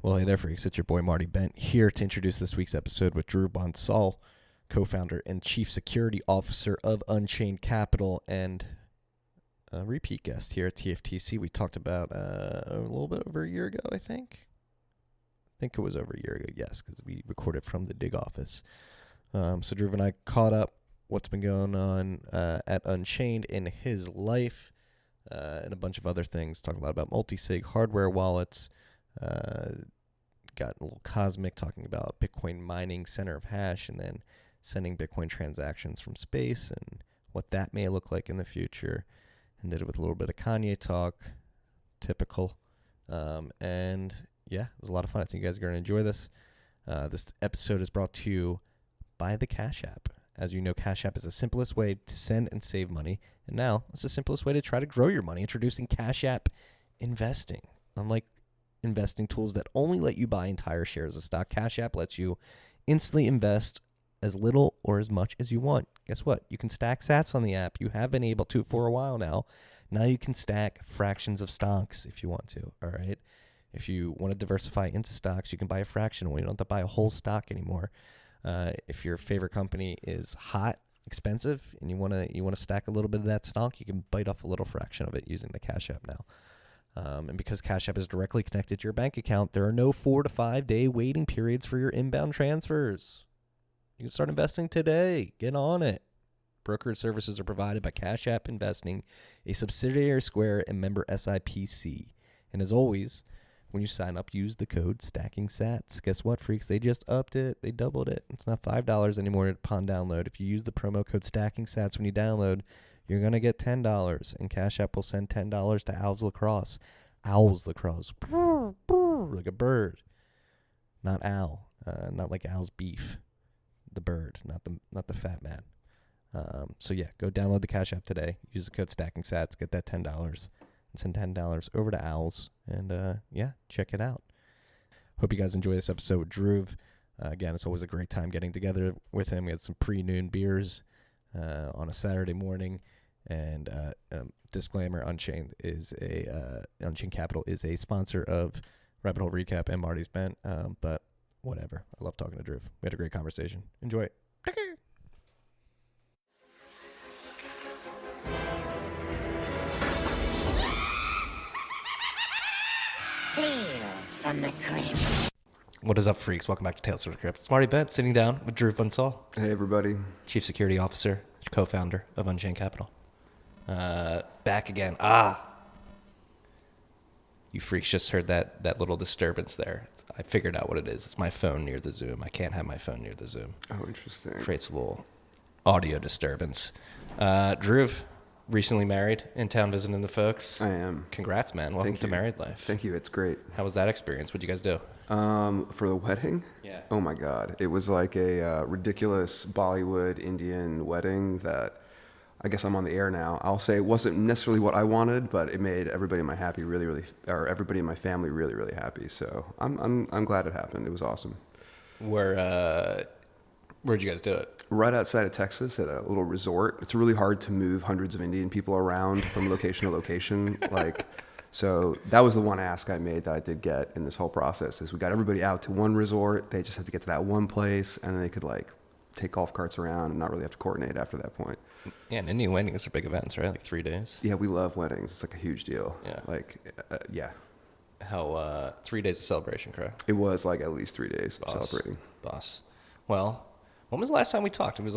Well, hey there, freaks. It's your boy Marty Bent here to introduce this week's episode with Dhruv Bansal, co-founder and chief security officer of Unchained Capital and a repeat guest here at TFTC. We talked about a little bit over a year ago, I think. I think it was over a year ago, yes, because we recorded from the Dig office. So Dhruv and I caught up what's been going on at Unchained in his life and a bunch of other things. Talked a lot about Multisig, hardware wallets, got a little cosmic talking about Bitcoin mining, center of hash, and then sending Bitcoin transactions from space and what that may look like in the future. And did it with a little bit of Kanye talk, typical. And yeah, it was a lot of fun. I think you guys are going to enjoy this. This episode is brought to you by the Cash App. As you know, Cash App is the simplest way to send and save money. And now it's the simplest way to try to grow your money. Introducing Cash App Investing. Unlike investing tools that only let you buy entire shares of stock, Cash App lets you instantly invest as little or as much as you want. Guess what? You can stack sats on the app. You have been able to for a while now. Now you can stack fractions of stocks if you want to, all right? If you want to diversify into stocks, you can buy a fraction. You don't have to buy a whole stock anymore. If your favorite company is hot, expensive, and you want to stack a little bit of that stock, you can bite off a little fraction of it using the Cash App now. And because Cash App is directly connected to your bank account, there are no 4 to 5 day waiting periods for your inbound transfers. You can start investing today. Get on it. Brokerage services are provided by Cash App Investing, a subsidiary of Square and member SIPC. And as always, when you sign up, use the code StackingSats. Guess what, freaks? They just upped it. They doubled it. It's not $5 anymore upon download. If you use the promo code StackingSats when you download, you're going to get $10, and Cash App will send $10 to Owls Lacrosse. Owls Lacrosse. Like a bird. Not owl. Not like Owl's beef. The bird, not the fat man. So yeah, go download the Cash App today. Use the code StackingSats. Get that $10. And send $10 over to Owls. And yeah, check it out. Hope you guys enjoy this episode with Dhruv. Again, it's always a great time getting together with him. We had some pre-noon beers on a Saturday morning. And disclaimer: Unchained Capital is a sponsor of Rabbit Hole Recap and Marty's Bent. But whatever. I love talking to Dhruv. We had a great conversation. Enjoy it. Tales from the Crypt. What is up, freaks? Welcome back to Tales from the Crypt. It's Marty Bent sitting down with Dhruv Bansal. Hey, everybody. Chief Security Officer, co-founder of Unchained Capital. Back again. You freaks just heard that little disturbance there. I figured out what it is. It's my phone near the Zoom. I can't have my phone near the Zoom. Oh, interesting. Creates a little audio disturbance. Dhruv, recently married, in town visiting the folks. I am. Congrats, man. Welcome to married life. Thank you. It's great. How was that experience? What'd you guys do? For the wedding? Yeah. Oh, my God. It was like a ridiculous Bollywood Indian wedding that I guess I'm on the air now. I'll say it wasn't necessarily what I wanted, but it made everybody in my everybody in my family really, really happy. So I'm glad it happened. It was awesome. Where'd you guys do it? Right outside of Texas at a little resort. It's really hard to move hundreds of Indian people around from location to location. So that was the one ask I made that I did get in this whole process is we got everybody out to one resort. They just had to get to that one place, and then they could take golf carts around and not really have to coordinate after that point. Yeah, and Indian weddings are big events, right? 3 days. Yeah, we love weddings. It's a huge deal. Yeah. Yeah. How 3 days of celebration, correct? It was at least 3 days of celebrating. Boss. Well, when was the last time we talked? It was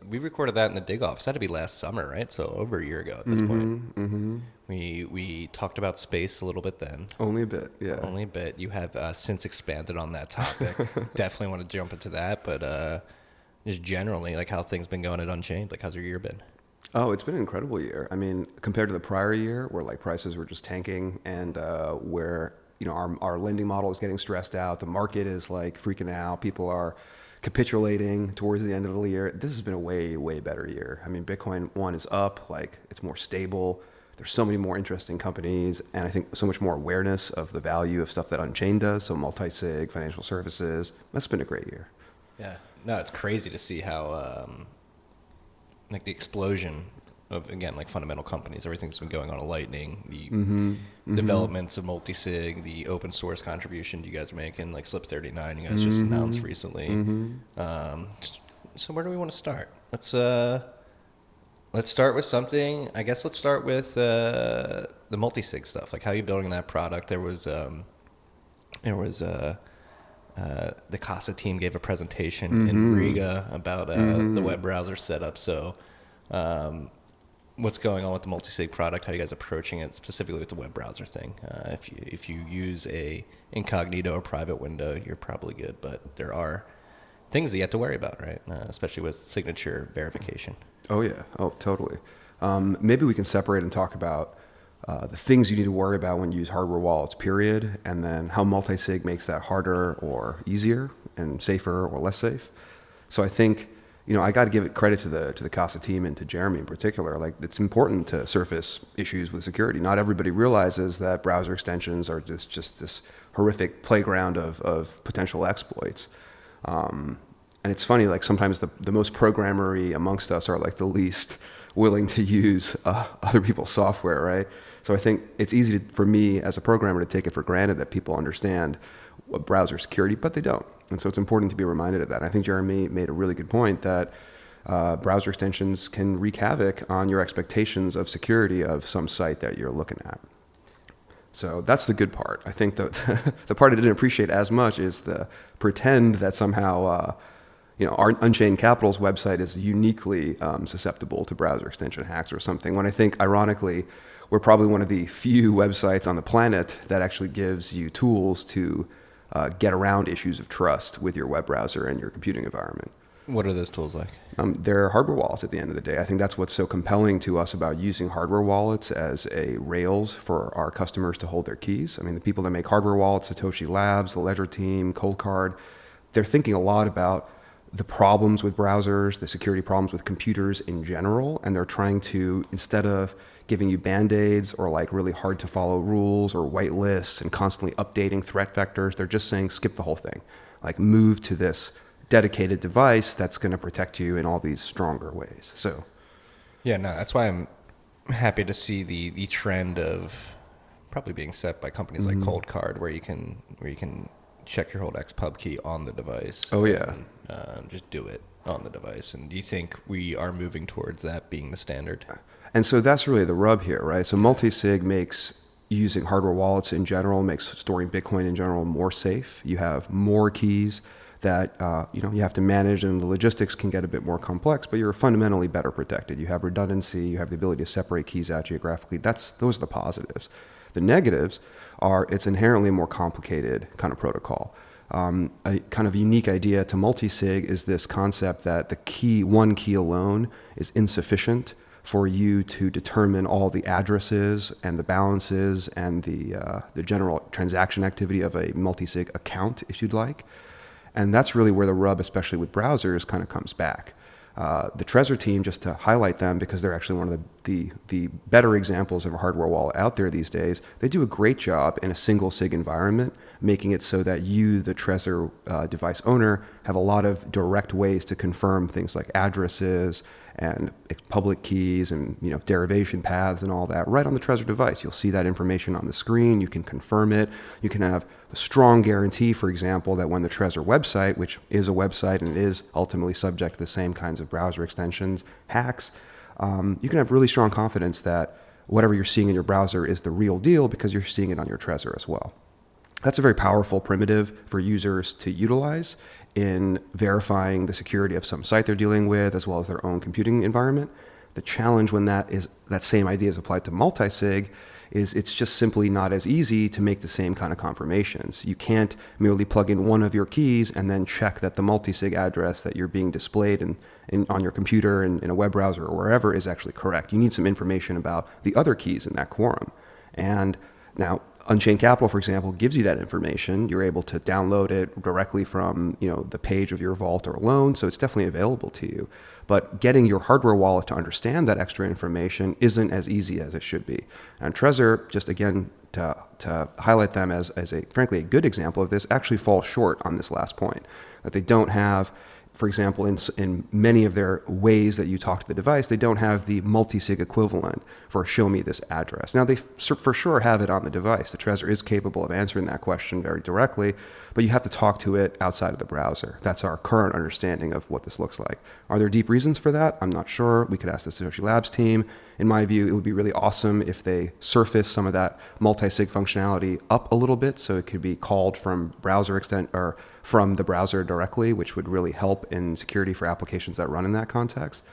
we recorded that in the Dig office. That had to be last summer, right? So over a year ago at this point. Mm-hmm. We talked about space a little bit then. Only a bit, yeah. Only a bit. You have since expanded on that topic. Definitely want to jump into that, but just generally, how things been going at Unchained? How's your year been? Oh, it's been an incredible year. I mean, compared to the prior year where prices were just tanking and where, our lending model is getting stressed out. The market is freaking out. People are capitulating towards the end of the year. This has been a way, way better year. I mean, Bitcoin one is up, it's more stable. There's so many more interesting companies, and I think so much more awareness of the value of stuff that Unchained does. So Multisig, financial services. That's been a great year. Yeah. No, it's crazy to see how, the explosion of, again, like fundamental companies. Everything's been going on a Lightning, the Mm-hmm. developments of Multisig, the open source contribution you guys are making, like Slip 39 you guys just announced recently. So where do we want to start? Let's start with something. I guess let's start with the Multisig stuff. Like, how are you building that product? There was the Casa team gave a presentation in Riga about the web browser setup. So, what's going on with the Multisig product? How are you guys approaching it specifically with the web browser thing? If you use a incognito or private window, you're probably good. But there are things that you have to worry about, right? Especially with signature verification. Oh yeah. Oh, totally. Maybe we can separate and talk about the things you need to worry about when you use hardware wallets, period, and then how Multisig makes that harder or easier and safer or less safe. So I think, I got to give it credit to the Casa team and to Jeremy in particular. Like, it's important to surface issues with security. Not everybody realizes that browser extensions are just this horrific playground of potential exploits. And it's funny, like sometimes the most programmery amongst us are like the least willing to use other people's software, right? So I think it's easy for me as a programmer to take it for granted that people understand what browser security, but they don't. And so it's important to be reminded of that. I think Jeremy made a really good point that browser extensions can wreak havoc on your expectations of security of some site that you're looking at. So that's the good part. I think the part I didn't appreciate as much is the pretend that somehow our Unchained Capital's website is uniquely susceptible to browser extension hacks or something, when I think, ironically, we're probably one of the few websites on the planet that actually gives you tools to get around issues of trust with your web browser and your computing environment. What are those tools like? They're hardware wallets at the end of the day. I think that's what's so compelling to us about using hardware wallets as a rails for our customers to hold their keys. I mean, the people that make hardware wallets, Satoshi Labs, the Ledger team, Coldcard, they're thinking a lot about the problems with browsers, the security problems with computers in general, and they're trying to, instead of giving you band-aids or like really hard to follow rules or white lists and constantly updating threat vectors, they're just saying skip the whole thing. Like, move to this dedicated device that's going to protect you in all these stronger ways. So yeah, no, that's why I'm happy to see the trend of probably being set by companies like Coldcard, where you can check your whole XPub key on the device. Oh yeah. And, just do it on the device. And do you think we are moving towards that being the standard? And so that's really the rub here, right? So Multisig makes using hardware wallets in general, makes storing Bitcoin in general more safe. You have more keys that you have to manage, and the logistics can get a bit more complex, but you're fundamentally better protected. You have redundancy, you have the ability to separate keys out geographically. Those are the positives. The negatives are it's inherently a more complicated kind of protocol. A kind of unique idea to Multisig is this concept that one key alone is insufficient for you to determine all the addresses and the balances and the general transaction activity of a Multisig account, if you'd like. And that's really where the rub, especially with browsers, kind of comes back. The Trezor team, just to highlight them, because they're actually one of the better examples of a hardware wallet out there these days, they do a great job in a single SIG environment, making it so that you, the Trezor device owner, have a lot of direct ways to confirm things like addresses and public keys and derivation paths and all that right on the Trezor device. You'll see that information on the screen. You can confirm it. You can have a strong guarantee, for example, that when the Trezor website, which is a website and is ultimately subject to the same kinds of browser extensions, hacks, you can have really strong confidence that whatever you're seeing in your browser is the real deal because you're seeing it on your Trezor as well. That's a very powerful primitive for users to utilize in verifying the security of some site they're dealing with, as well as their own computing environment. The challenge when that same idea is applied to Multisig is it's just simply not as easy to make the same kind of confirmations. You can't merely plug in one of your keys and then check that the Multisig address that you're being displayed on your computer in a web browser or wherever is actually correct. You need some information about the other keys in that quorum. And now, Unchained Capital, for example, gives you that information. You're able to download it directly from the page of your vault or loan, so it's definitely available to you. But getting your hardware wallet to understand that extra information isn't as easy as it should be. And Trezor, just again to highlight them as frankly a good example of this, actually falls short on this last point, that they don't have for example, in many of their ways that you talk to the device, they don't have the multisig equivalent for show me this address. Now, they for sure have it on the device. The Trezor is capable of answering that question very directly, but you have to talk to it outside of the browser. That's our current understanding of what this looks like. Are there deep reasons for that? I'm not sure. We could ask the Satoshi Labs team. In my view, it would be really awesome if they surface some of that multi-sig functionality up a little bit, so it could be called from browser extent or from the browser directly, which would really help in security for applications that run in that context.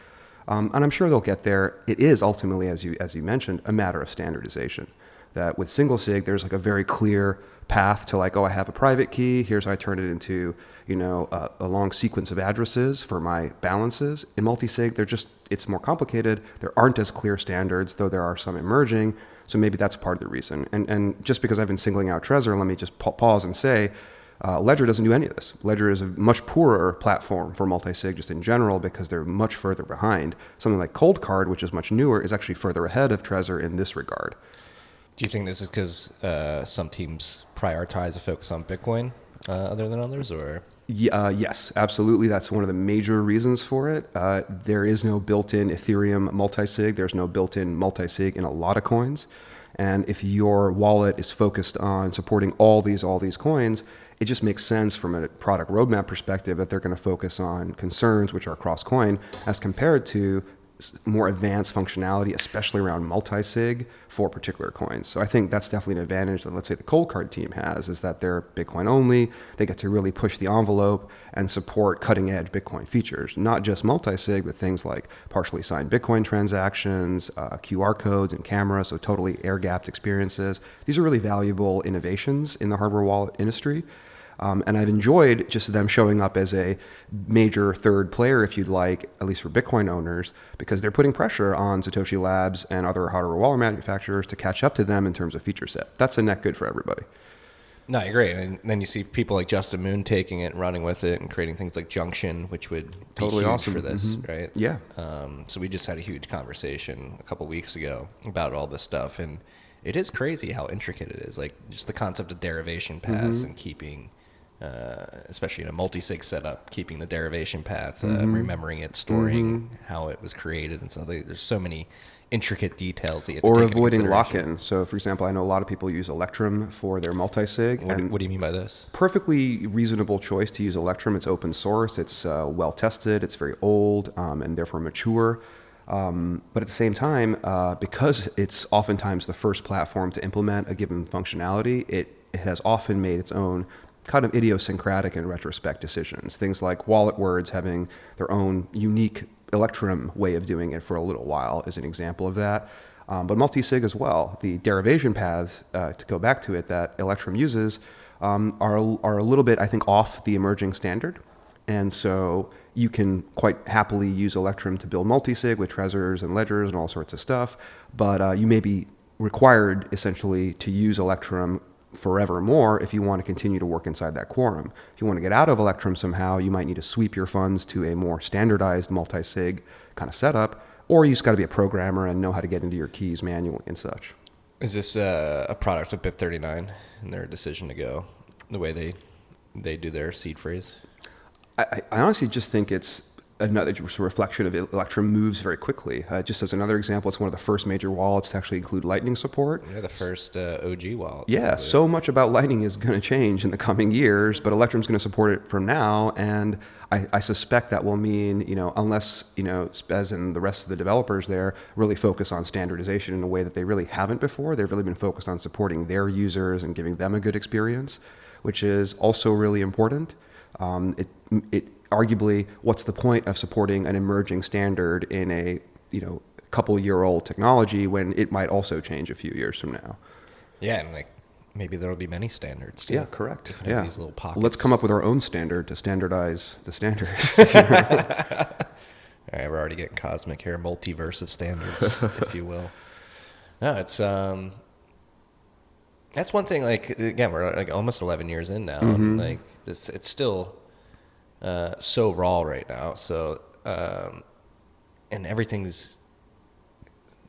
And I'm sure they'll get there. It is ultimately, as you mentioned, a matter of standardization. That with single sig, there's like a very clear path to like, oh, I have a private key. Here's how I turn it into, a long sequence of addresses for my balances. In multi-sig, it's more complicated. There aren't as clear standards, though there are some emerging. So maybe that's part of the reason. And just because I've been singling out Trezor, let me just pause and say, Ledger doesn't do any of this. Ledger is a much poorer platform for multi-sig just in general because they're much further behind. Something like Cold Card, which is much newer, is actually further ahead of Trezor in this regard. Do you think this is because some teams prioritize a focus on Bitcoin other than others, or? Yes, absolutely. That's one of the major reasons for it. There is no built-in Ethereum multi-sig. There's no built-in multi-sig in a lot of coins. And if your wallet is focused on supporting all these coins, it just makes sense from a product roadmap perspective that they're going to focus on concerns which are cross-coin as compared to more advanced functionality, especially around multi-sig for particular coins. So I think that's definitely an advantage that, let's say, the Cold Card team has, is that they're Bitcoin only. They get to really push the envelope and support cutting-edge Bitcoin features, not just multi-sig, but things like partially signed Bitcoin transactions, QR codes and cameras, so totally air-gapped experiences. These are really valuable innovations in the hardware wallet industry. And I've enjoyed just them showing up as a major third player, if you'd like, at least for Bitcoin owners, because they're putting pressure on Satoshi Labs and other hardware wallet manufacturers to catch up to them in terms of feature set. That's a net good for everybody. No, I agree. And then you see people like Justin Moon taking it and running with it and creating things like Junction, which would be totally huge awesome for this, Mm-hmm. right? Yeah. So we just had a huge conversation a couple weeks ago about all this stuff. And it is crazy how intricate it is. Like just the concept of derivation paths and keeping... especially in a multi-sig setup, keeping the derivation path, remembering it, storing how it was created and stuff. There's so many intricate details that you have to or take avoiding into consideration. lock-in. So, for example, I know a lot of people use Electrum for their multi-sig. What do you mean by this? Perfectly reasonable choice to use Electrum. It's open source. It's well-tested. It's very old and therefore mature. But at the same time, because it's oftentimes the first platform to implement a given functionality, it has often made its own kind of idiosyncratic and retrospect decisions. Things like wallet words having their own unique Electrum way of doing it for a little while is an example of that. But multi-sig as well. The derivation paths, to go back to it, that Electrum uses are a little bit, I think, off the emerging standard. And so you can quite happily use Electrum to build multi-sig with Trezors and ledgers and all sorts of stuff. But you may be required, essentially, to use Electrum forevermore if you want to continue to work inside that quorum. If you want to get out of Electrum somehow, you might need to sweep your funds to a more standardized multi-sig kind of setup, or you just got to be a programmer and know how to get into your keys manually and such. Is this a product of BIP39 and their decision to go the way they do their seed phrase? I honestly just think it's another reflection of Electrum moves very quickly. Just as another example, it's one of the first major wallets to actually include Lightning support. Yeah, the first OG wallet. Yeah, probably. So much about Lightning is going to change in the coming years, but Electrum's going to support it from now, and I suspect that will mean, unless, Spez and the rest of the developers there really focus on standardization in a way that they really haven't before. They've really been focused on supporting their users and giving them a good experience, which is also really important. Arguably, what's the point of supporting an emerging standard in a couple-year-old technology when it might also change a few years from now? Yeah, and maybe there'll be many standards too. Yeah, correct. Yeah, these little pockets. Let's come up with our own standard to standardize the standards. All right, we're already getting cosmic here, multiverse of standards, if you will. No, it's that's one thing. Like again, we're like almost 11 years in now, and like this, it's still so raw right now. So and everything's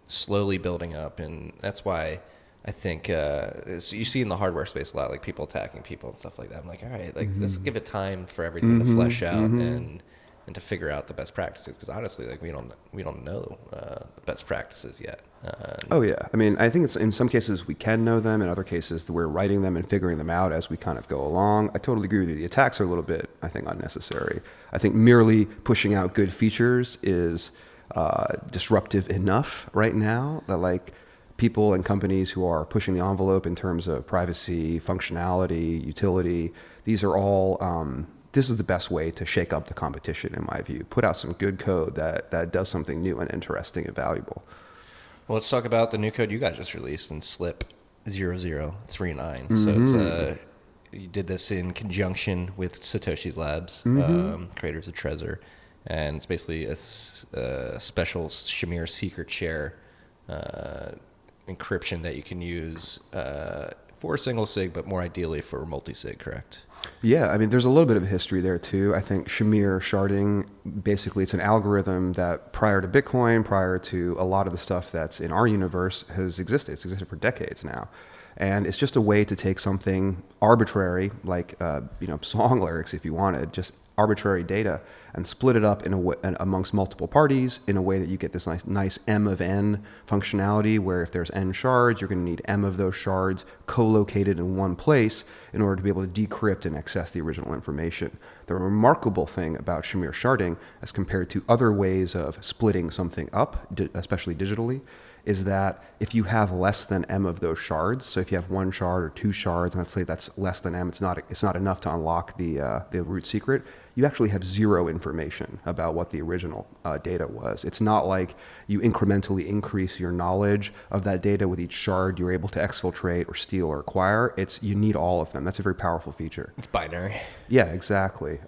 slowly building up, and that's why I think you see in the hardware space a lot, like people attacking people and stuff like that. I'm like, all right, like let's give it time for everything to flesh out, and and to figure out the best practices. Because honestly, like we don't know the best practices yet. Oh yeah, I mean, I think it's in some cases we can know them. In other cases, we're writing them and figuring them out as we kind of go along. I totally agree with you. The attacks are a little bit, I think, unnecessary. I think merely pushing out good features is disruptive enough right now that like people and companies who are pushing the envelope in terms of privacy, functionality, utility, these are all. This is the best way to shake up the competition, in my view. Put out some good code that does something new and interesting and valuable. Well, let's talk about the new code you guys just released in Slip 0039. So it's you did this in conjunction with Satoshi's Labs, creators of Trezor, and it's basically a special Shamir secret share encryption that you can use for single sig, but more ideally for multi-sig, correct? Yeah, I mean, there's a little bit of history there too. I think Shamir sharding, basically it's an algorithm that prior to Bitcoin, prior to a lot of the stuff that's in our universe has existed. It's existed for decades now. And it's just a way to take something arbitrary, like, song lyrics if you wanted, just arbitrary data, and split it up in a way, amongst multiple parties in a way that you get this nice M of N functionality, where if there's N shards, you're going to need M of those shards co-located in one place in order to be able to decrypt and access the original information. The remarkable thing about Shamir sharding, as compared to other ways of splitting something up, especially digitally, is that if you have less than M of those shards, so if you have one shard or two shards, and let's say that's less than M, it's not enough to unlock the root secret, you actually have zero information about what the original data was. It's not like you incrementally increase your knowledge of that data with each shard you're able to exfiltrate or steal or acquire. You need all of them. That's a very powerful feature. It's binary. Yeah, exactly.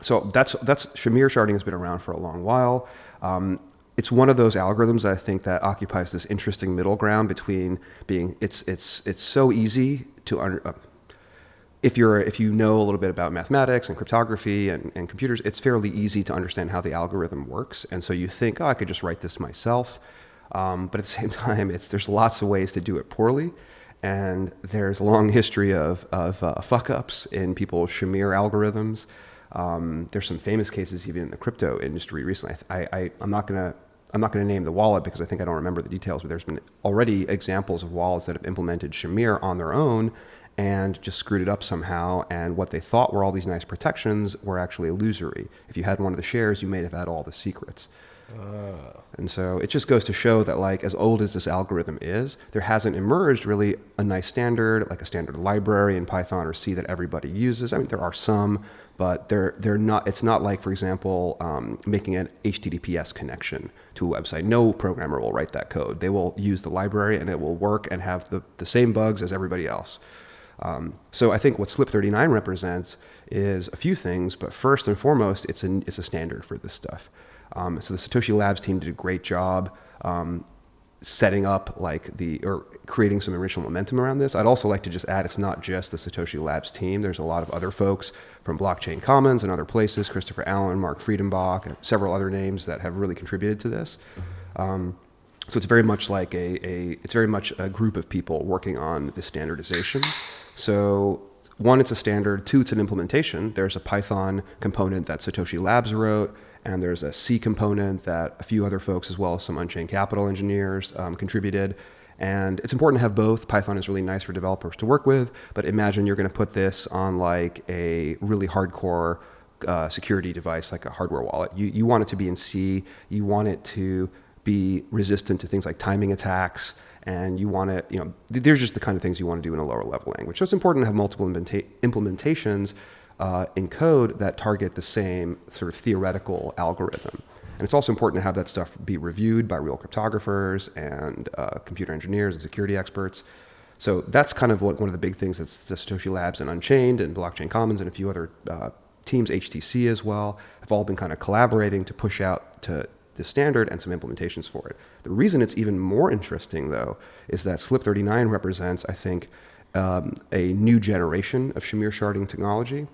So that's Shamir sharding has been around for a long while. It's one of those algorithms that I think that occupies this interesting middle ground between being it's so easy to if you know a little bit about mathematics and cryptography and computers, it's fairly easy to understand how the algorithm works, and so you think, I could just write this myself, but at the same time, there's lots of ways to do it poorly, and there's a long history of fuck ups in people's Shamir algorithms. There's some famous cases even in the crypto industry recently. I'm not gonna name the wallet because I think I don't remember the details, but there's been already examples of wallets that have implemented Shamir on their own and just screwed it up somehow, and what they thought were all these nice protections were actually illusory. If you had one of the shares, you may have had all the secrets. And so it just goes to show that, like, as old as this algorithm is, there hasn't emerged really a nice standard, like a standard library in Python or C that everybody uses. I mean, there are some, but they're not. It's not like, for example, making an HTTPS connection to a website. No programmer will write that code. They will use the library, and it will work and have the same bugs as everybody else. So I think what Slip 39 represents is a few things, but first and foremost, it's a standard for this stuff. So the Satoshi Labs team did a great job setting up or creating some original momentum around this. I'd also like to just add, it's not just the Satoshi Labs team. There's a lot of other folks from Blockchain Commons and other places, Christopher Allen, Mark Friedenbach, and several other names that have really contributed to this. So it's very much like it's very much a group of people working on this standardization. So one, it's a standard. Two, it's an implementation. There's a Python component that Satoshi Labs wrote, and there's a C component that a few other folks, as well as some Unchained Capital engineers, contributed. And it's important to have both. Python is really nice for developers to work with, but imagine you're going to put this on like a really hardcore security device, like a hardware wallet. You want it to be in C. You want it to be resistant to things like timing attacks, and you want it, there's just the kind of things you want to do in a lower level language. So it's important to have multiple implementations in code that target the same sort of theoretical algorithm. And it's also important to have that stuff be reviewed by real cryptographers and computer engineers and security experts. So that's kind of one of the big things that the Satoshi Labs and Unchained and Blockchain Commons and a few other teams, HTC as well, have all been kind of collaborating to push out to the standard and some implementations for it. The reason it's even more interesting, though, is that Slip 39 represents, I think, a new generation of Shamir sharding technology.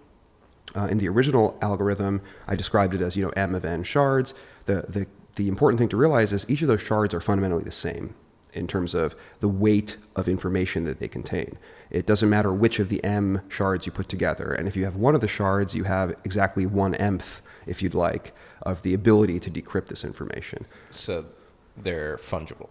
In the original algorithm, I described it as, M of N shards. The important thing to realize is each of those shards are fundamentally the same. in terms of the weight of information that they contain. It doesn't matter which of the M shards you put together. And if you have one of the shards, you have exactly 1/mth, if you'd like, of the ability to decrypt this information. So they're fungible.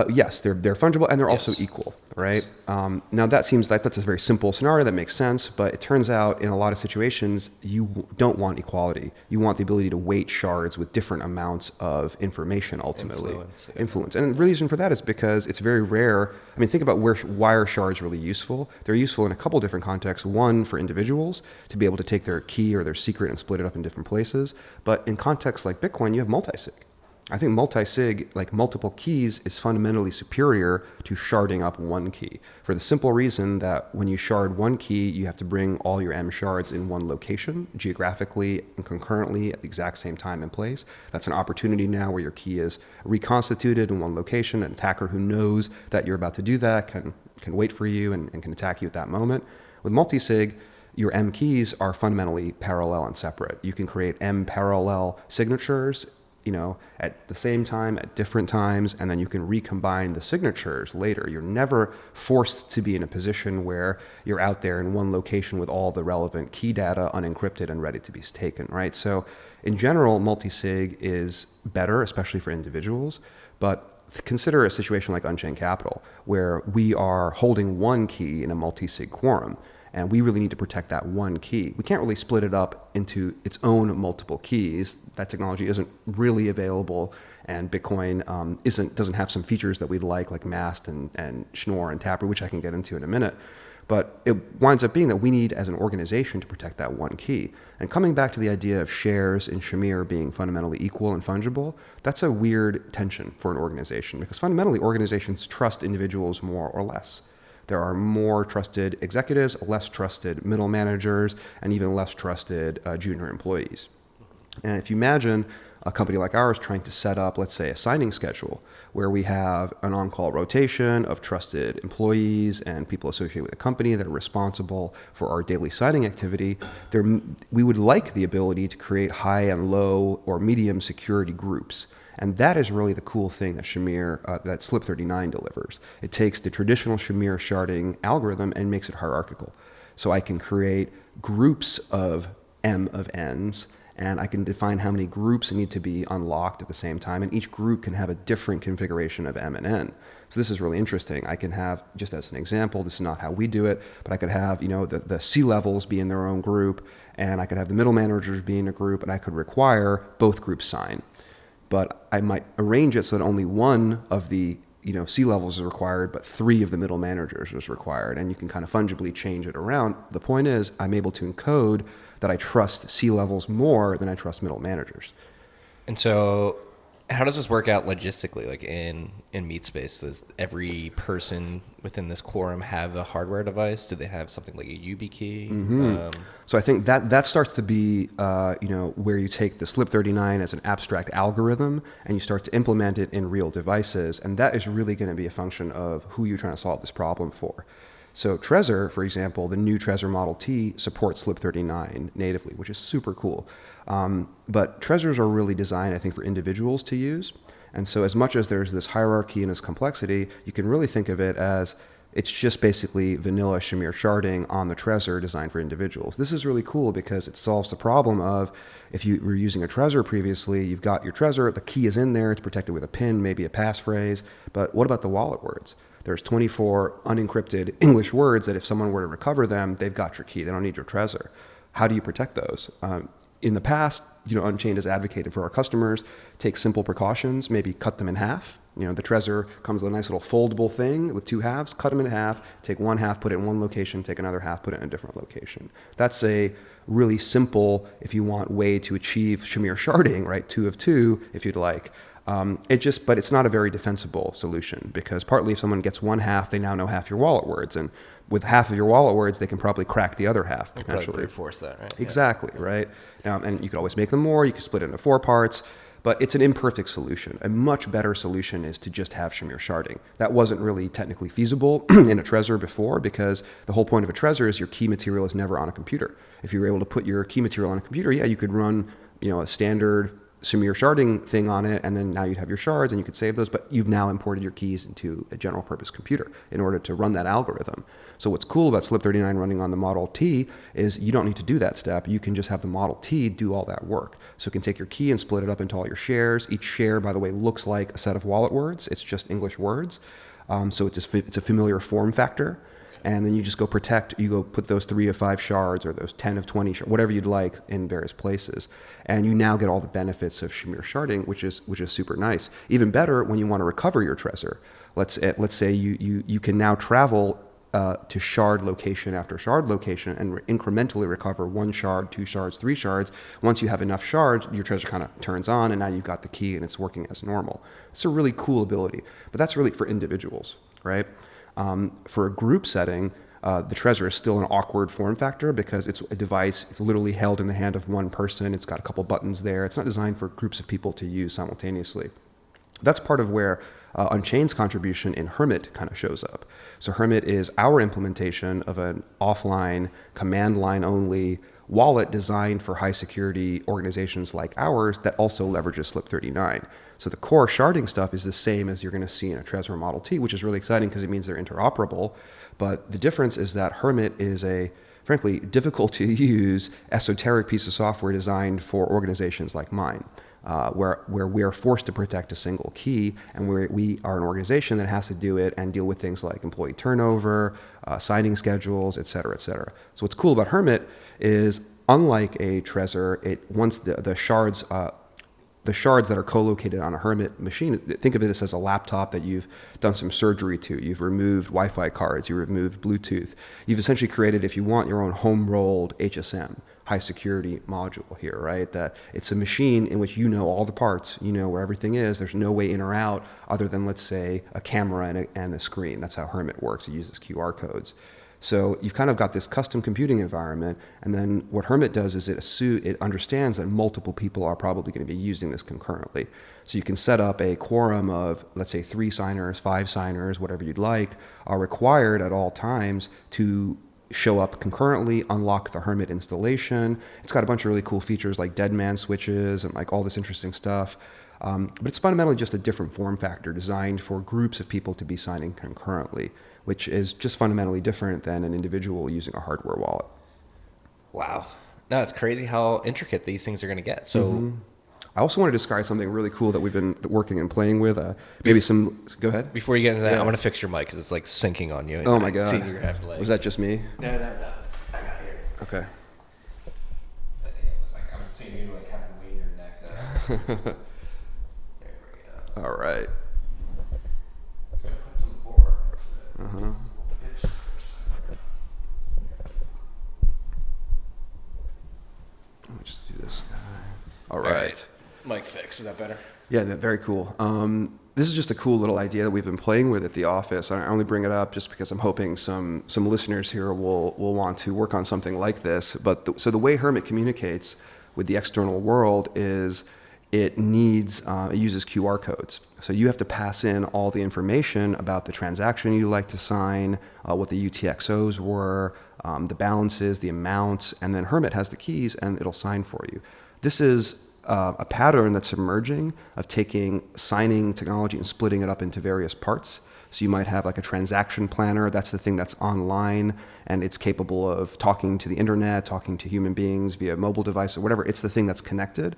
Yes, they're fungible, and they're also equal, right? Now that seems like that's a very simple scenario that makes sense, but it turns out in a lot of situations you don't want equality. You want the ability to weight shards with different amounts of information ultimately. Influence. And the reason for that is because it's very rare. I mean, think about why are shards really useful? They're useful in a couple different contexts. One, for individuals to be able to take their key or their secret and split it up in different places. But in contexts like Bitcoin, you have multisig. I think multisig, like multiple keys, is fundamentally superior to sharding up one key for the simple reason that when you shard one key, you have to bring all your M shards in one location geographically and concurrently at the exact same time and place. That's an opportunity now where your key is reconstituted in one location. An attacker who knows that you're about to do that can wait for you and can attack you at that moment. With multisig, your M keys are fundamentally parallel and separate. You can create M parallel signatures, at the same time, at different times, and then you can recombine the signatures later. You're never forced to be in a position where you're out there in one location with all the relevant key data unencrypted and ready to be taken, right? So in general, multisig is better, especially for individuals, but consider a situation like Unchained Capital, where we are holding one key in a multisig quorum, and we really need to protect that one key. We can't really split it up into its own multiple keys. That technology isn't really available, and Bitcoin doesn't have some features that we'd like Mast and Schnorr and Taproot, which I can get into in a minute. But it winds up being that we need, as an organization, to protect that one key. And coming back to the idea of shares in Shamir being fundamentally equal and fungible, that's a weird tension for an organization, because fundamentally organizations trust individuals more or less. There are more trusted executives, less trusted middle managers, and even less trusted junior employees. And if you imagine a company like ours trying to set up, let's say, a signing schedule where we have an on-call rotation of trusted employees and people associated with the company that are responsible for our daily signing activity, we would like the ability to create high and low or medium security groups. And that is really the cool thing that Shamir, that SLIP39 delivers. It takes the traditional Shamir sharding algorithm and makes it hierarchical. So I can create groups of M of N's, and I can define how many groups need to be unlocked at the same time, and each group can have a different configuration of M and N. So this is really interesting. I can have, just as an example, this is not how we do it, but I could have the C-levels be in their own group, and I could have the middle managers be in a group, and I could require both groups sign. But I might arrange it so that only one of the C-levels is required, but 3 of the middle managers is required, and you can kind of fungibly change it around. The point is, I'm able to encode that I trust C-levels more than I trust middle managers. And so how does this work out logistically, like in meat space? Does every person within this quorum have a hardware device? Do they have something like a YubiKey? Mm-hmm. So I think that starts to be where you take the SLIP39 as an abstract algorithm and you start to implement it in real devices, and that is really going to be a function of who you're trying to solve this problem for. So Trezor, for example, the new Trezor Model T supports SLIP39 natively, which is super cool. But Trezors are really designed, I think, for individuals to use. And so as much as there's this hierarchy and this complexity, you can really think of it as it's just basically vanilla Shamir sharding on the Trezor designed for individuals. This is really cool because it solves the problem of, if you were using a Trezor previously, you've got your Trezor, the key is in there, it's protected with a pin, maybe a passphrase, but what about the wallet words? There's 24 unencrypted English words that if someone were to recover them, they've got your key. They don't need your Trezor. How do you protect those? In the past, Unchained has advocated for our customers, take simple precautions, maybe cut them in half. The Trezor comes with a nice little foldable thing with 2 halves, cut them in half, take 1 half, put it in one location, take another half, put it in a different location. That's a really simple, if you want, way to achieve Shamir sharding, right? 2 of 2, if you'd like. But it's not a very defensible solution, because partly if someone gets 1 half, they now know half your wallet words, and with half of your wallet words, they can probably crack the other half potentially. Probably force that, right? Exactly, yeah. Right. And you could always make them more. You could split it into 4 parts, but it's an imperfect solution. A much better solution is to just have Shamir sharding. That wasn't really technically feasible in a Trezor before, because the whole point of a Trezor is your key material is never on a computer. If you were able to put your key material on a computer, yeah, you could run a standard Shamir sharding thing on it, and then now you'd have your shards and you could save those, but you've now imported your keys into a general purpose computer in order to run that algorithm. So what's cool about SLIP39 running on the Model T is you don't need to do that step. You can just have the Model T do all that work. So it can take your key and split it up into all your shares. Each share, by the way, looks like a set of wallet words. It's just English words. So it's a familiar form factor. And then you just go put those 3 of 5 shards or those 10 of 20 shards, whatever you'd like, in various places. And you now get all the benefits of Shamir sharding, which is super nice. Even better when you want to recover your Trezor. Let's say you can now travel to shard location after shard location and incrementally recover 1 shard, 2 shards, 3 shards. Once you have enough shards, your Trezor kind of turns on, and now you've got the key and it's working as normal. It's a really cool ability, but that's really for individuals, right? For a group setting, the Trezor is still an awkward form factor because it's a device. It's literally held in the hand of one person. It's got a couple buttons there. It's not designed for groups of people to use simultaneously. That's part of where Unchained's contribution in Hermit kind of shows up. So Hermit is our implementation of an offline, command line only wallet designed for high security organizations like ours that also leverages SLIP39. So the core sharding stuff is the same as you're going to see in a Trezor Model T, which is really exciting because it means they're interoperable. But the difference is that Hermit is a, frankly, difficult to use, esoteric piece of software designed for organizations like mine, where we are forced to protect a single key, and we are an organization that has to do it and deal with things like employee turnover, signing schedules, et cetera, et cetera. So what's cool about Hermit is, unlike a Trezor, once the shards that are co-located on a Hermit machine, think of it as a laptop that you've done some surgery to. You've removed Wi-Fi cards, you've removed Bluetooth. You've essentially created, if you want, your own home-rolled HSM, high security module here, right? That it's a machine in which you know all the parts, you know where everything is. There's no way in or out other than, let's say, a camera and a screen. That's how Hermit works. It uses QR codes. So you've kind of got this custom computing environment, and then what Hermit does is it understands that multiple people are probably going to be using this concurrently. So you can set up a quorum of, let's say, 3 signers, 5 signers, whatever you'd like, are required at all times to show up concurrently, unlock the Hermit installation. It's got a bunch of really cool features like dead man switches and like all this interesting stuff. But it's fundamentally just a different form factor designed for groups of people to be signing concurrently, which is just fundamentally different than an individual using a hardware wallet. Wow. No, it's crazy how intricate these things are going to get. So I also want to describe something really cool that we've been working and playing with. Go ahead. Before you get into that, I want to fix your mic because it's like syncing on you. Oh my God. You're gonna have to, like, was that just me? No. I got here. Okay. It's like I'm seeing you like having to lean your neck down. There we go. All right. So I put some forward. Let me just do this guy. All right. Mic fix. Is that better? Yeah, very cool. This is just a cool little idea that we've been playing with at the office. I only bring it up just because I'm hoping some listeners here will want to work on something like this. But so the way Hermit communicates with the external world is it uses QR codes. So you have to pass in all the information about the transaction you like to sign, what the UTXOs were, the balances, the amounts, and then Hermit has the keys and it'll sign for you. This is a pattern that's emerging of taking signing technology and splitting it up into various parts. So you might have like a transaction planner. That's the thing that's online and it's capable of talking to the internet, talking to human beings via mobile device or whatever. It's the thing that's connected.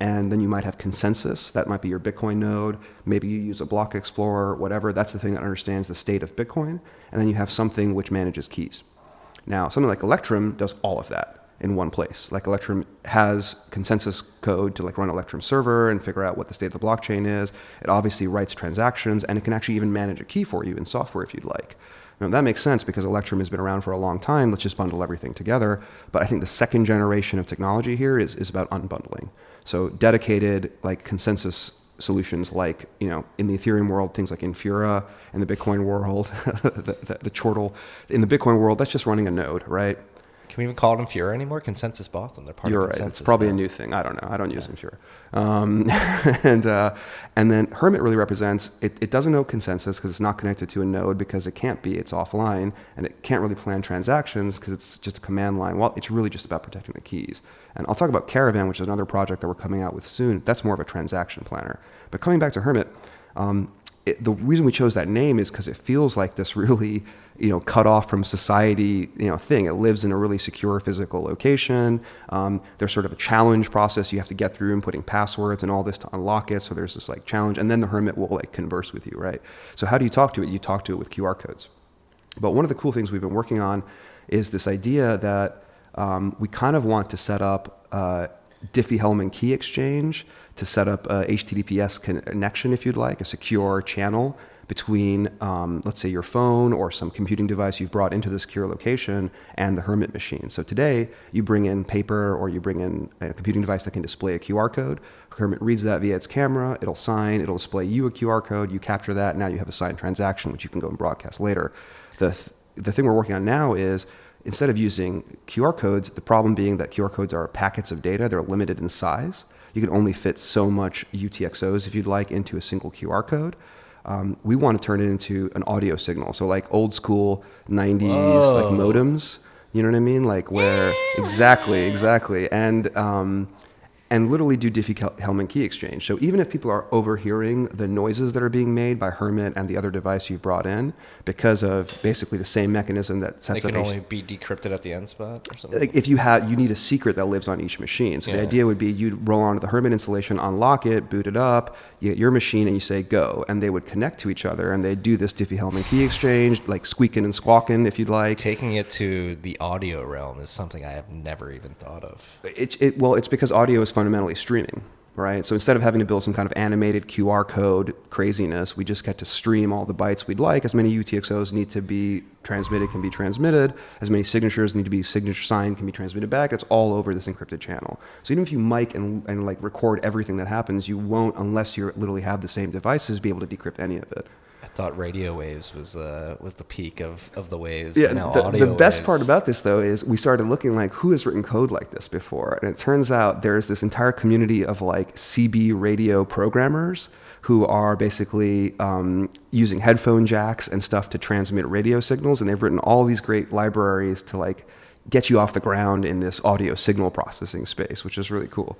And then you might have consensus. That might be your Bitcoin node. Maybe you use a block explorer, whatever. That's the thing that understands the state of Bitcoin. And then you have something which manages keys. Now, something like Electrum does all of that in one place. Like Electrum has consensus code to like run Electrum server and figure out what the state of the blockchain is. It obviously writes transactions, and it can actually even manage a key for you in software if you'd like. Now, that makes sense because Electrum has been around for a long time. Let's just bundle everything together. But I think the second generation of technology here is about unbundling. So dedicated like consensus solutions like, in the Ethereum world, things like Infura, in the Bitcoin world, the chortle. In the Bitcoin world, that's just running a node, right? we even call them Infura anymore? Consensus bought them. They're part You're of right. Consensus. It's probably now. a new thing. I don't know. I don't use Infura. And then Hermit really represents, it doesn't know consensus because it's not connected to a node because it can't be. It's offline. And it can't really plan transactions because it's just a command line. Well, it's really just about protecting the keys. And I'll talk about Caravan, which is another project that we're coming out with soon. That's more of a transaction planner. But coming back to Hermit, the reason we chose that name is because it feels like this really, cut off from society, thing. It lives in a really secure physical location. There's sort of a challenge process you have to get through and putting passwords and all this to unlock it. So there's this like challenge, and then the Hermit will like converse with you, right? So how do you talk to it? You talk to it with QR codes. But one of the cool things we've been working on is this idea that we kind of want to set up Diffie-Hellman key exchange to set up a HTTPS connection, if you'd like, a secure channel between, let's say, your phone or some computing device you've brought into the secure location and the Hermit machine. So today, you bring in paper or you bring in a computing device that can display a QR code. Hermit reads that via its camera. It'll sign. It'll display you a QR code. You capture that. Now you have a signed transaction, which you can go and broadcast later. The thing we're working on now is, instead of using QR codes, the problem being that QR codes are packets of data. They're limited in size. You can only fit so much UTXOs, if you'd like, into a single QR code. We want to turn it into an audio signal. So like old school 90s like modems, you know what I mean? Like where, exactly. And literally do Diffie-Hellman key exchange. So even if people are overhearing the noises that are being made by Hermit and the other device you've brought in, because of basically the same mechanism that sets up... They can only be decrypted at the end spot or something? Like if you need a secret that lives on each machine. So the idea would be you'd roll onto the Hermit installation, unlock it, boot it up, you get your machine and you say go. And they would connect to each other and they'd do this Diffie-Hellman key exchange, like squeaking and squawking if you'd like. Taking it to the audio realm is something I have never even thought of. Well, it's because audio is fundamentally streaming, right? So instead of having to build some kind of animated QR code craziness, we just get to stream all the bytes we'd like. As many UTXOs need to be transmitted can be transmitted. As many signatures need to be signature signed can be transmitted back. It's all over this encrypted channel. So even if you mic and like record everything that happens, you won't, unless you literally have the same devices, be able to decrypt any of it. I thought radio waves was the peak of the waves. Yeah, now the best part about this, though, is we started looking like, who has written code like this before? And it turns out there's this entire community of like CB radio programmers who are basically using headphone jacks and stuff to transmit radio signals. And they've written all these great libraries to like get you off the ground in this audio signal processing space, which is really cool.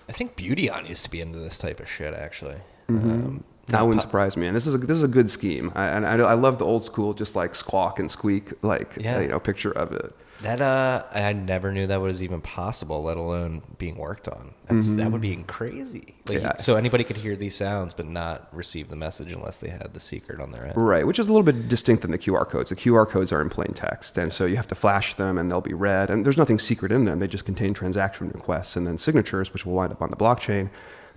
I think Beautyon used to be into this type of shit, actually. Mm-hmm. That wouldn't surprise me. And this is a good scheme. I love the old school, just like squawk and squeak, like picture of it. That I never knew that was even possible, let alone being worked on. That would be crazy. So anybody could hear these sounds, but not receive the message unless they had the secret on their end. Right, which is a little bit distinct than the QR codes. The QR codes are in plain text, and so you have to flash them, and they'll be read. And there's nothing secret in them. They just contain transaction requests and then signatures, which will wind up on the blockchain.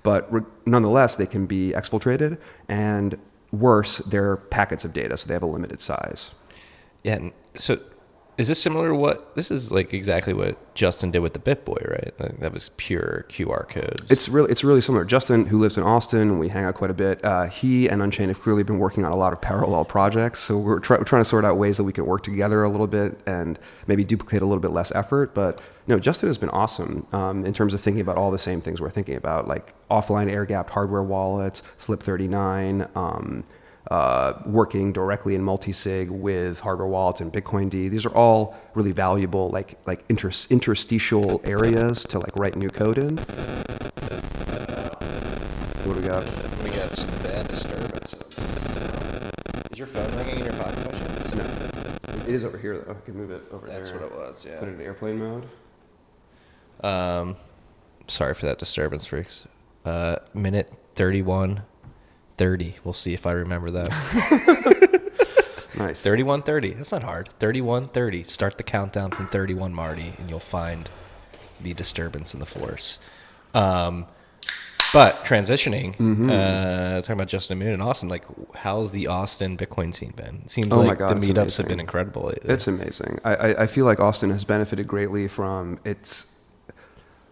But nonetheless, they can be exfiltrated, and worse, they're packets of data, so they have a limited size. Yeah, so is this similar to this is like exactly what Justin did with the BitBoy, right? Like that was pure QR codes. It's really similar. Justin, who lives in Austin, and we hang out quite a bit, he and Unchained have clearly been working on a lot of parallel projects. So we're trying to sort out ways that we can work together a little bit and maybe duplicate a little bit less effort. But no, Justin has been awesome in terms of thinking about all the same things we're thinking about, like offline air-gapped hardware wallets, Slip39, working directly in Multisig with hardware wallets and Bitcoin D. These are all really valuable, like interstitial areas to like write new code in. What do we got? We got some bad disturbances. Is your phone ringing in your pocket by chance? No, it is over here though. I can move it over there. That's what it was. Yeah. Put it in airplane mode. Sorry for that disturbance, freaks. Minute 31:30. We'll see if I remember that. Nice. 31:30. That's not hard. 31:30. Start the countdown from 31, Marty, and you'll find the disturbance in the force. But transitioning, talking about Justin Moon and Austin, like how's the Austin Bitcoin scene been? It seems like the meetups have been incredible lately. It's amazing. I feel like Austin has benefited greatly from its...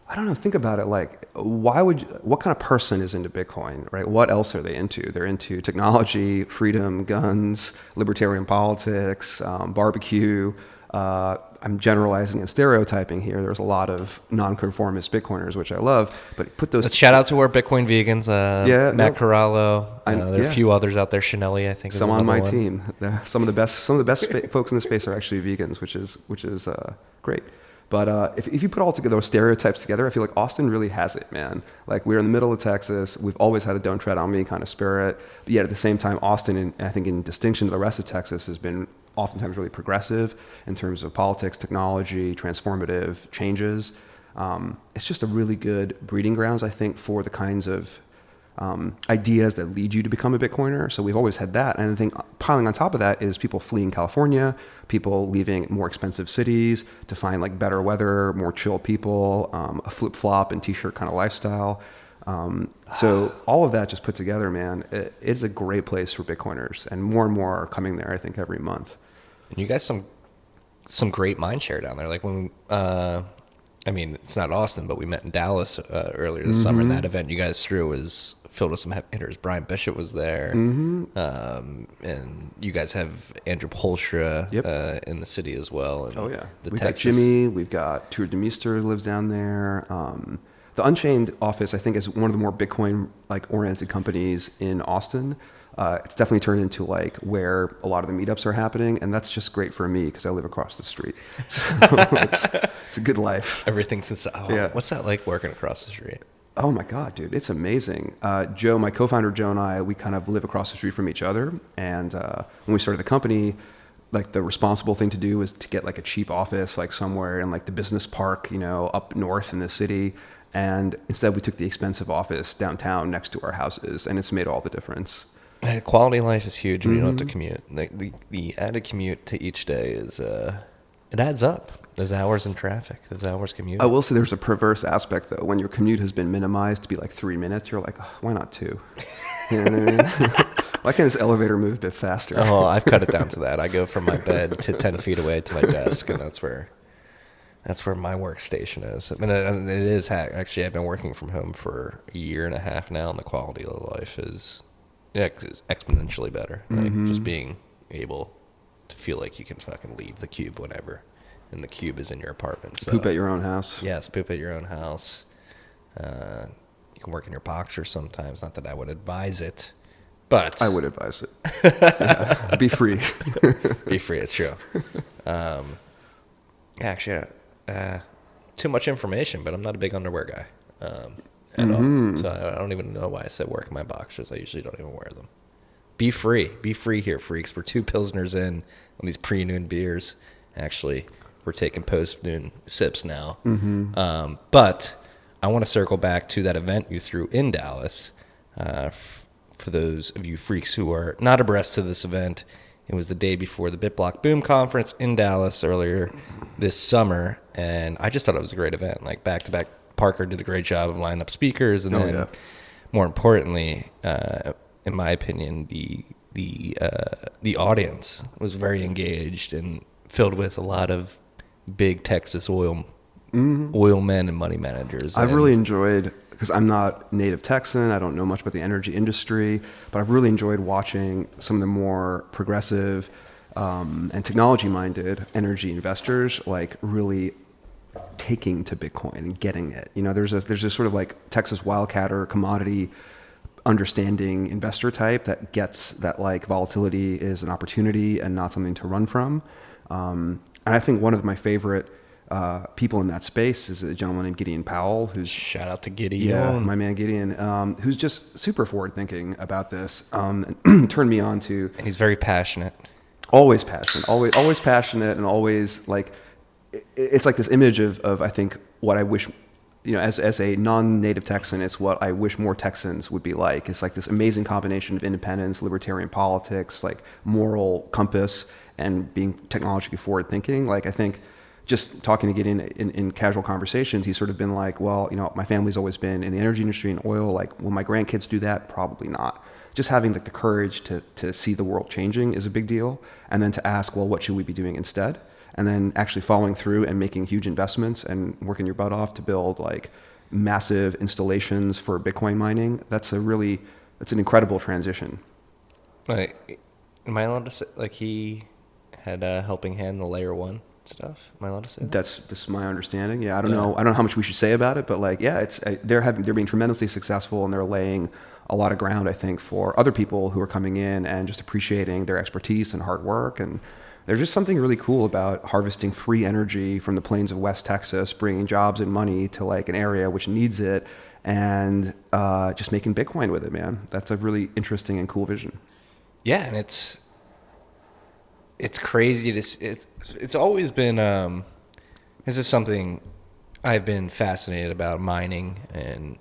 I don't know, think about it like, what kind of person is into Bitcoin, right? What else are they into? They're into technology, freedom, guns, libertarian politics, barbecue. I'm generalizing and stereotyping here. There's a lot of nonconformist Bitcoiners, which I love, but put those. Let's shout out to our Bitcoin vegans. Matt Corallo. There are a few others out there. Chanelli, I think. Some on my team. Some of the best folks in the space are actually vegans, which is great. But if you put all together those stereotypes together, I feel like Austin really has it, man. Like, we're in the middle of Texas. We've always had a don't tread on me kind of spirit. But yet at the same time, Austin, and I think in distinction to the rest of Texas, has been oftentimes really progressive in terms of politics, technology, transformative changes. It's just a really good breeding grounds, I think, for the kinds of ideas that lead you to become a Bitcoiner. So we've always had that. And I think piling on top of that is people fleeing California, people leaving more expensive cities to find like better weather, more chill people, a flip-flop and t-shirt kind of lifestyle. So all of that just put together, man, it's a great place for Bitcoiners, and more are coming there, I think, every month. And you guys some great mind share down there. Like when I mean, it's not Austin, but we met in Dallas earlier this summer, and that event you guys threw was filled with some hitters. Brian Bishop was there, and you guys have Andrew Polstra in the city as well. And we've got Jimmy, we've got Tour de Meester lives down there. The Unchained office, I think, is one of the more Bitcoin like oriented companies in Austin. It's definitely turned into like where a lot of the meetups are happening, and that's just great for me because I live across the street. So it's a good life. Everything's what's that like working across the street? Oh my God, dude, it's amazing. Joe, my co-founder Joe, and I, we kind of live across the street from each other. And when we started the company, like the responsible thing to do was to get like a cheap office, like somewhere in like the business park, you know, up north in the city. And instead we took the expensive office downtown next to our houses, and it's made all the difference. Quality of life is huge when you don't have to commute. The added commute to each day is, it adds up. Those hours in traffic, those hours commuting. I will say there's a perverse aspect, though. When your commute has been minimized to be like 3 minutes, you're like, oh, why not 2? You know what I mean? Why can't this elevator move a bit faster? Oh, I've cut it down to that. I go from my bed to 10 feet away to my desk, and that's where my workstation is. I mean, it is actually. I've been working from home for a year and a half now, and the quality of life is exponentially better. Like just being able to feel like you can fucking leave the cube whenever, and the cube is in your apartment. So, poop at your own house. Yes, poop at your own house. You can work in your boxer sometimes. Not that I would advise it, but I would advise it. Yeah, be free. Be free. It's true. Actually, too much information, but I'm not a big underwear guy at all. So I don't even know why I said work in my boxers. I usually don't even wear them. Be free. Be free here, freaks. We're 2 Pilsners in on these pre-noon beers. Actually, we're taking post-noon sips now. But I want to circle back to that event you threw in Dallas. For those of you freaks who are not abreast of this event, it was the day before the BitBlock Boom conference in Dallas earlier this summer, and I just thought it was a great event. Like back-to-back, Parker did a great job of lining up speakers, and more importantly, in my opinion, the audience was very engaged and filled with a lot of big Texas oil men and money managers. I've really enjoyed, because I'm not native Texan, I don't know much about the energy industry, but I've really enjoyed watching some of the more progressive and technology-minded energy investors like really taking to Bitcoin and getting it. You know, there's this sort of like Texas wildcatter commodity understanding investor type that gets that like volatility is an opportunity and not something to run from. And I think one of my favorite people in that space is a gentleman named Gideon Powell, who's shout out to Gideon. Yeah, my man Gideon, who's just super forward thinking about this. Turned me on to. And he's very passionate. Always passionate, always passionate, and always like, it's like this image of I think what I wish, you know, as a non-native Texan, it's what I wish more Texans would be like. It's like this amazing combination of independence, libertarian politics, like moral compass, and being technologically forward thinking. Like, I think just talking to Gideon in casual conversations, he's sort of been like, well, you know, my family's always been in the energy industry and oil. Like, will my grandkids do that? Probably not. Just having like the courage to see the world changing is a big deal. And then to ask, well, what should we be doing instead? And then actually following through and making huge investments and working your butt off to build like massive installations for Bitcoin mining. That's an incredible transition. Right. Am I allowed to say, like, he had a helping hand in the layer 1? stuff. Am I allowed to say that? That's my understanding. Yeah, I don't know how much we should say about it, but like, yeah, they're being tremendously successful, and they're laying a lot of ground, I think, for other people who are coming in and just appreciating their expertise and hard work. And there's just something really cool about harvesting free energy from the plains of West Texas, bringing jobs and money to like an area which needs it, and just making Bitcoin with it, man. That's a really interesting and cool vision. Yeah, and it's crazy to it's always been this is something I've been fascinated about, mining and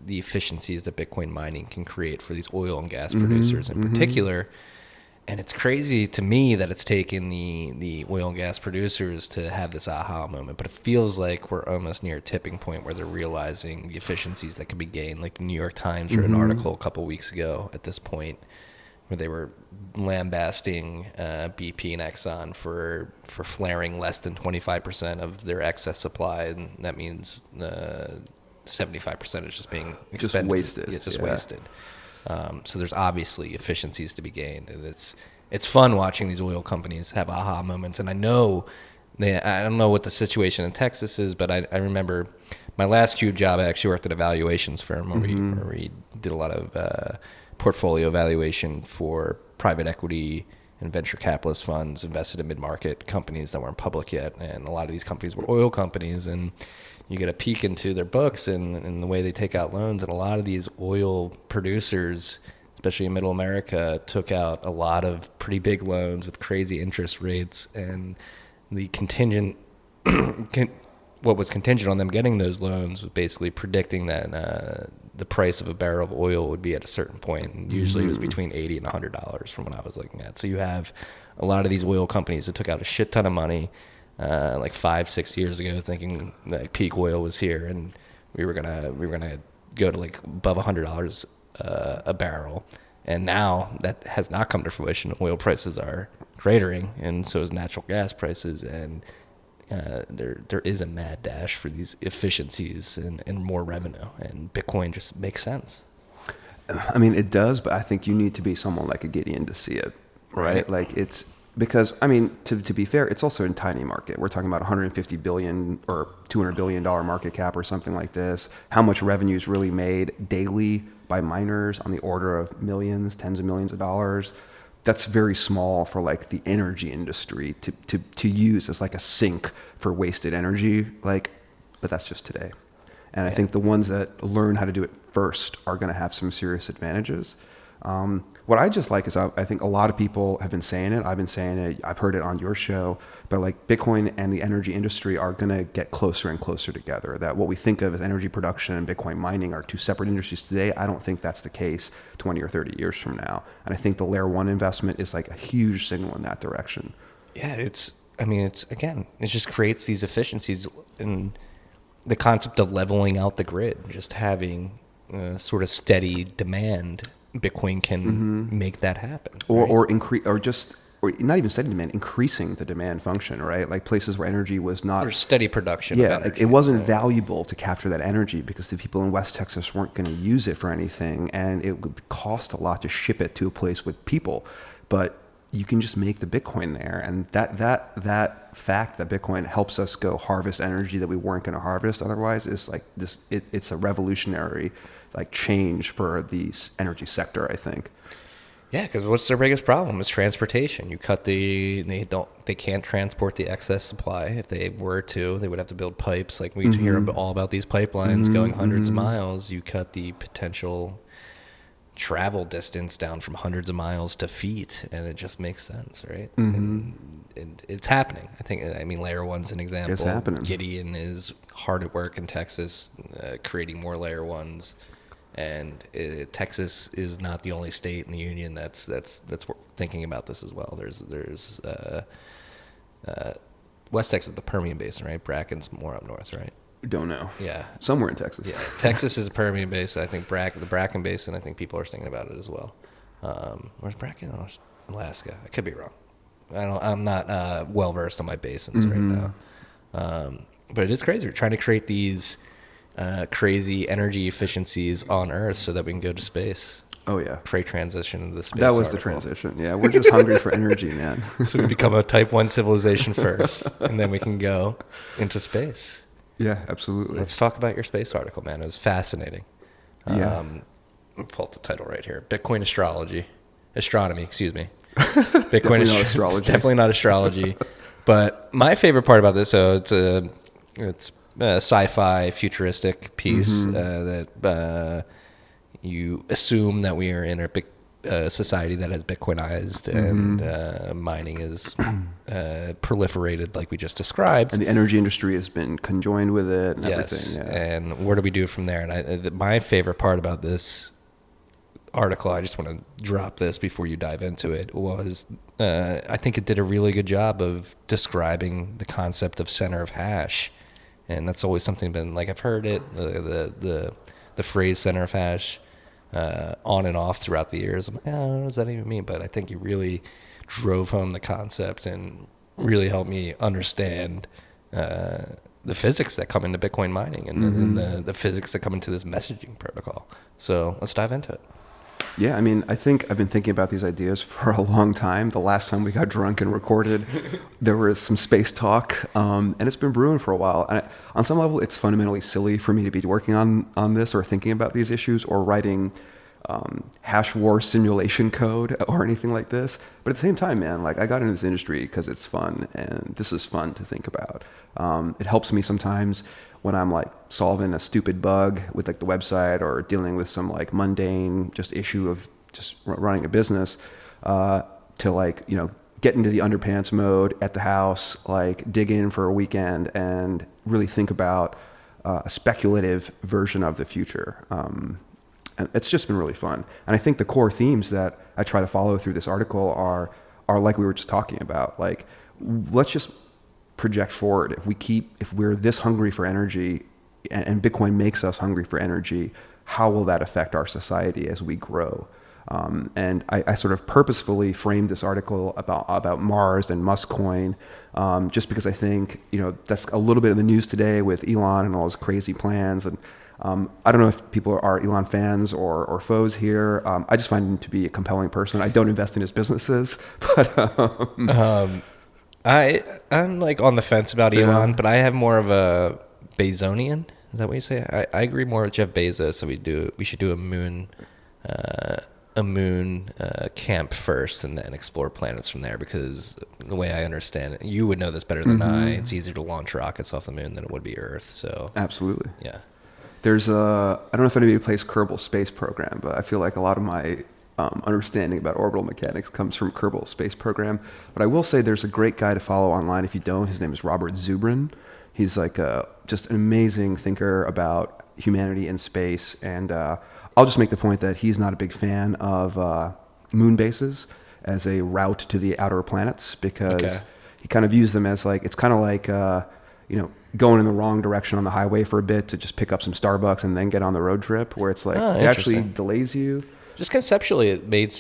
the efficiencies that Bitcoin mining can create for these oil and gas producers in particular. And it's crazy to me that it's taken the oil and gas producers to have this aha moment, but it feels like we're almost near a tipping point where they're realizing the efficiencies that can be gained. Like the New York Times wrote an article a couple weeks ago at this point where they were lambasting BP and Exxon for flaring less than 25% of their excess supply, and that means 75% is just being expended. Just wasted. Yeah, wasted. So there's obviously efficiencies to be gained, and it's fun watching these oil companies have aha moments. And I know I don't know what the situation in Texas is, but I remember my last Cube job. I actually worked at a valuations firm where we did a lot of portfolio valuation for private equity and venture capitalist funds invested in mid-market companies that weren't public yet. And a lot of these companies were oil companies, and you get a peek into their books and the way they take out loans. And a lot of these oil producers, especially in middle America, took out a lot of pretty big loans with crazy interest rates. And the contingent, what was contingent on them getting those loans was basically predicting that the price of a barrel of oil would be at a certain point. And usually it was between $80 and $100 from what I was looking at. So you have a lot of these oil companies that took out a shit ton of money like 5-6 years ago, thinking that peak oil was here, and we were gonna go to like above $100 a barrel, and now that has not come to fruition. Oil prices are cratering, and so is natural gas prices, and there is a mad dash for these efficiencies and more revenue, and Bitcoin just makes sense. I mean, it does, but I think you need to be someone like a Gideon to see it, right? Like it's. Because, I mean, to be fair, it's also a tiny market. We're talking about $150 billion or $200 billion market cap or something like this. How much revenue is really made daily by miners on the order of millions, tens of millions of dollars. That's very small for like the energy industry to use as like a sink for wasted energy. Like, but that's just today. And I think the ones that learn how to do it first are going to have some serious advantages. What I just like is I think a lot of people have been saying it. I've been saying it. I've heard it on your show. But like Bitcoin and the energy industry are going to get closer and closer together. That what we think of as energy production and Bitcoin mining are two separate industries today. I don't think that's the case 20 or 30 years from now. And I think the layer one investment is like a huge signal in that direction. Yeah, it just creates these efficiencies, and the concept of leveling out the grid, just having sort of steady demand. Bitcoin can make that happen, or increase, or not even steady demand, increasing the demand function, right? Like places where energy was not, or steady production. Yeah, of like it wasn't valuable to capture that energy because the people in West Texas weren't going to use it for anything, and it would cost a lot to ship it to a place with people. But you can just make the Bitcoin there, and that fact that Bitcoin helps us go harvest energy that we weren't going to harvest otherwise is like this. It's a revolutionary like change for the energy sector, I think. Yeah, because what's their biggest problem is transportation. You cut they can't transport the excess supply. If they were to, they would have to build pipes. Like we hear all about these pipelines going hundreds of miles. You cut the potential travel distance down from hundreds of miles to feet, and it just makes sense, right? And it's happening. I mean, layer one's an example. It's happening. Gideon is hard at work in Texas, creating more layer ones. And Texas is not the only state in the union that's thinking about this as well. There's West Texas, the Permian Basin, right? Bracken's more up north, right? Don't know. Yeah, somewhere in Texas. Yeah, Texas is a Permian Basin. I think the Bracken Basin. I think people are thinking about it as well. Where's Bracken? Oh, Alaska. I could be wrong. I'm not well versed on my basins right now. But it is crazy. We're trying to create these crazy energy efficiencies on Earth so that we can go to space. Oh yeah. Great transition into the space. That was article. the transition. Yeah, we're just hungry for energy, man. So we become a type 1 civilization first, and then we can go into space. Yeah, absolutely. Let's talk about your space article, man. It was fascinating. Yeah. Let me pull up the title right here. Bitcoin astronomy, excuse me. Bitcoin Definitely not astrology. Definitely not astrology. But my favorite part about this, so it's a sci-fi futuristic piece that you assume that we are in a big society that has Bitcoinized and mining is proliferated like we just described. And the energy industry has been conjoined with it and Yes, everything. Yeah. and where do we do from there? And my favorite part about this article, I just want to drop this before you dive into it, was I think it did a really good job of describing the concept of center of hash. And that's always something been like, I've heard it, the phrase center of hash on and off throughout the years. I'm like, oh, what does that even mean? But I think you really drove home the concept and really helped me understand the physics that come into Bitcoin mining and the physics that come into this messaging protocol. So let's dive into it. Yeah, I mean, I think I've been thinking about these ideas for a long time. The last time we got drunk and recorded, there was some space talk, and it's been brewing for a while. And on some level, it's fundamentally silly for me to be working on this or thinking about these issues or writing hash war simulation code or anything like this. But at the same time, man, like I got into this industry because it's fun, and this is fun to think about. It helps me sometimes when I'm like solving a stupid bug with like the website or dealing with some like mundane just issue of just running a business, to like, you know, get into the underpants mode at the house, like dig in for a weekend and really think about a speculative version of the future. And it's just been really fun. And I think the core themes that I try to follow through this article are like we were just talking about. Like, let's just project forward. If we're this hungry for energy and Bitcoin makes us hungry for energy, how will that affect our society as we grow? And I sort of purposefully framed this article about Mars and Muskcoin, just because I think, you know, that's a little bit in the news today with Elon and all his crazy plans. And I don't know if people are Elon fans or foes here. I just find him to be a compelling person. I don't invest in his businesses, but I'm like on the fence about Elon, but I have more of a Bezonian. Is that what you say? I agree more with Jeff Bezos. So we should do a moon camp first and then explore planets from there, because the way I understand it, you would know this better than I, it's easier to launch rockets off the moon than it would be Earth. So absolutely. Yeah. There's I don't know if anybody plays Kerbal Space Program, but I feel like a lot of my understanding about orbital mechanics comes from Kerbal Space Program. But I will say there's a great guy to follow online if you don't. His name is Robert Zubrin. He's like just an amazing thinker about humanity and space. And I'll just make the point that he's not a big fan of moon bases as a route to the outer planets, because he kind of views them as like, it's kind of like, you know, going in the wrong direction on the highway for a bit to just pick up some Starbucks and then get on the road trip, where it's like, it actually delays you. Just conceptually, it makes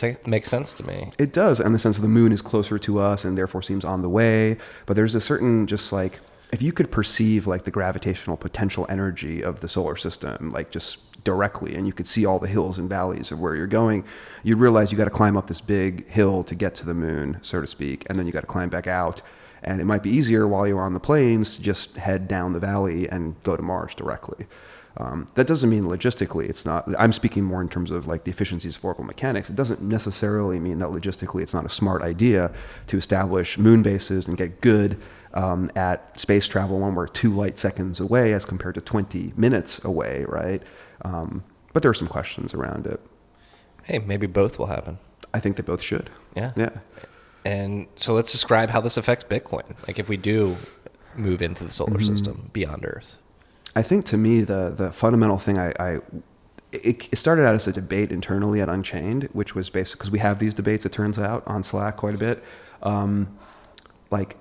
sense to me. It does, in the sense of the moon is closer to us and therefore seems on the way. But there's a certain, just like, if you could perceive like the gravitational potential energy of the solar system, like just directly, and you could see all the hills and valleys of where you're going, you'd realize you got to climb up this big hill to get to the moon, so to speak, and then you got to climb back out. And it might be easier while you're on the plains to just head down the valley and go to Mars directly. That doesn't mean logistically it's not. I'm speaking more in terms of like the efficiencies of orbital mechanics. It doesn't necessarily mean that logistically it's not a smart idea to establish moon bases and get good at space travel when we're 2 light seconds away as compared to 20 minutes away, right? But there are some questions around it. Hey, maybe both will happen. I think they both should. Yeah. Yeah. And so let's describe how this affects Bitcoin. Like if we do move into the solar system beyond Earth. I think to me, the fundamental thing it started out as a debate internally at Unchained, which was basically, because we have these debates, it turns out, on Slack quite a bit. Like,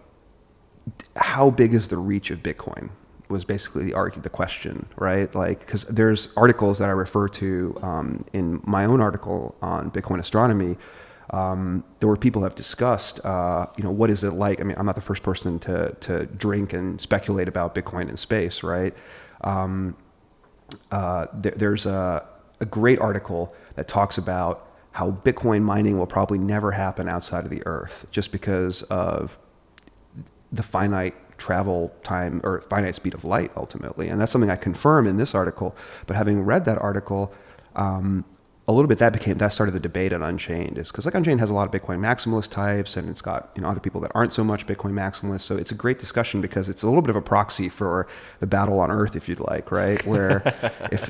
how big is the reach of Bitcoin was basically the question, right? Like, because there's articles that I refer to in my own article on Bitcoin astronomy. There were people who have discussed, you know, what is it like? I mean, I'm not the first person to drink and speculate about Bitcoin in space, right? There's a great article that talks about how Bitcoin mining will probably never happen outside of the Earth, just because of the finite travel time or finite speed of light ultimately. And that's something I confirm in this article. But having read that article, a little bit that started the debate on Unchained, is because like Unchained has a lot of Bitcoin maximalist types, and it's got other people that aren't so much Bitcoin maximalists. So it's a great discussion because it's a little bit of a proxy for the battle on Earth, if you'd like, right? Where if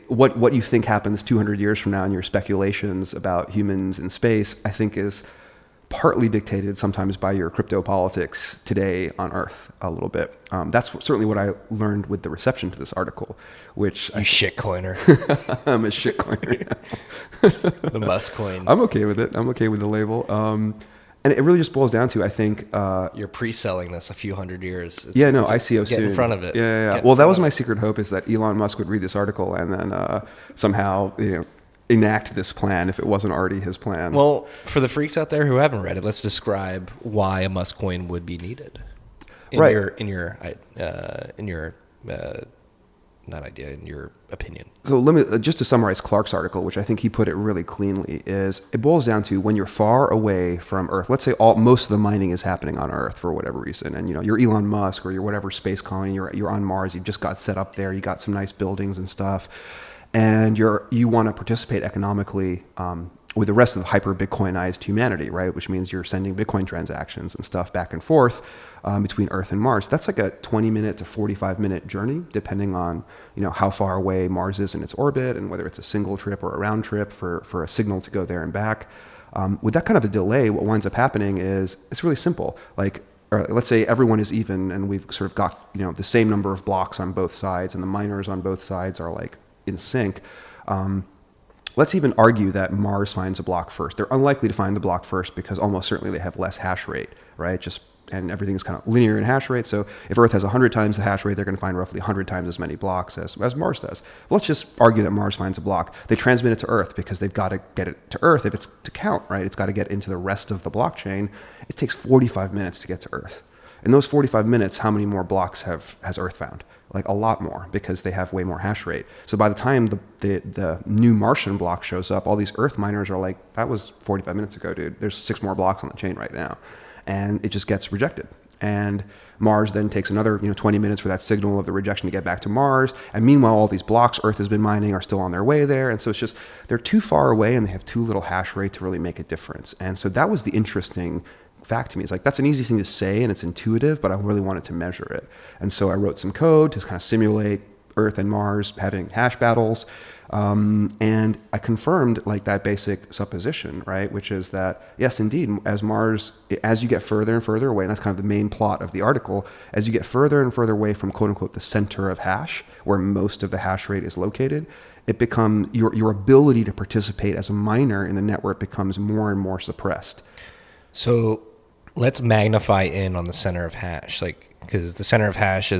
what you think happens 200 years from now in your speculations about humans in space, I think is partly dictated sometimes by your crypto politics today on Earth a little bit. That's certainly what I learned with the reception to this article, which you shitcoiner. I'm a shitcoiner. The Musk coin. I'm okay with it. I'm okay with the label. And it really just boils down to, I think... You're pre-selling this a few hundred years. ICO soon. Get in front of it. Yeah. Well, that was my secret hope, is that Elon Musk would read this article and then somehow, enact this plan if it wasn't already his plan. Well, for the freaks out there who haven't read it, let's describe why a Musk coin would be needed. In your opinion. So let me just to summarize Clark's article, which I think he put it really cleanly, is it boils down to when you're far away from Earth. Let's say most of the mining is happening on Earth for whatever reason, and you're Elon Musk or you're whatever space colony, you're on Mars, you've just got set up there, you got some nice buildings and stuff, and you want to participate economically with the rest of the hyper-Bitcoinized humanity, right? Which means you're sending Bitcoin transactions and stuff back and forth between Earth and Mars. That's like a 20-minute to 45-minute journey, depending on how far away Mars is in its orbit and whether it's a single trip or a round trip for a signal to go there and back. With that kind of a delay, what winds up happening is it's really simple. Let's say everyone is even, and we've sort of got the same number of blocks on both sides, and the miners on both sides are in sync. Let's even argue that Mars finds a block first. They're unlikely to find the block first because almost certainly they have less hash rate, right? And everything's kind of linear in hash rate. So if Earth has 100 times the hash rate, they're going to find roughly 100 times as many blocks as Mars does. But let's just argue that Mars finds a block. They transmit it to Earth because they've got to get it to Earth if it's to count, right? It's got to get into the rest of the blockchain. It takes 45 minutes to get to Earth. In those 45 minutes, how many more blocks has Earth found? A lot more, because they have way more hash rate. So by the time the new Martian block shows up, all these Earth miners are like, that was 45 minutes ago, dude. There's 6 more blocks on the chain right now. And it just gets rejected. And Mars then takes another 20 minutes for that signal of the rejection to get back to Mars. And meanwhile, all these blocks Earth has been mining are still on their way there. And so it's just, they're too far away and they have too little hash rate to really make a difference. And so that was the interesting fact to me. It's that's an easy thing to say and it's intuitive, but I really wanted to measure it. And so I wrote some code to kind of simulate Earth and Mars having hash battles. And I confirmed that basic supposition, right? Which is that, yes, indeed, as you get further and further away, and that's kind of the main plot of the article, as you get further and further away from quote unquote the center of hash, where most of the hash rate is located, it becomes your ability to participate as a miner in the network becomes more and more suppressed. So let's magnify in on the center of hash, because the center of hash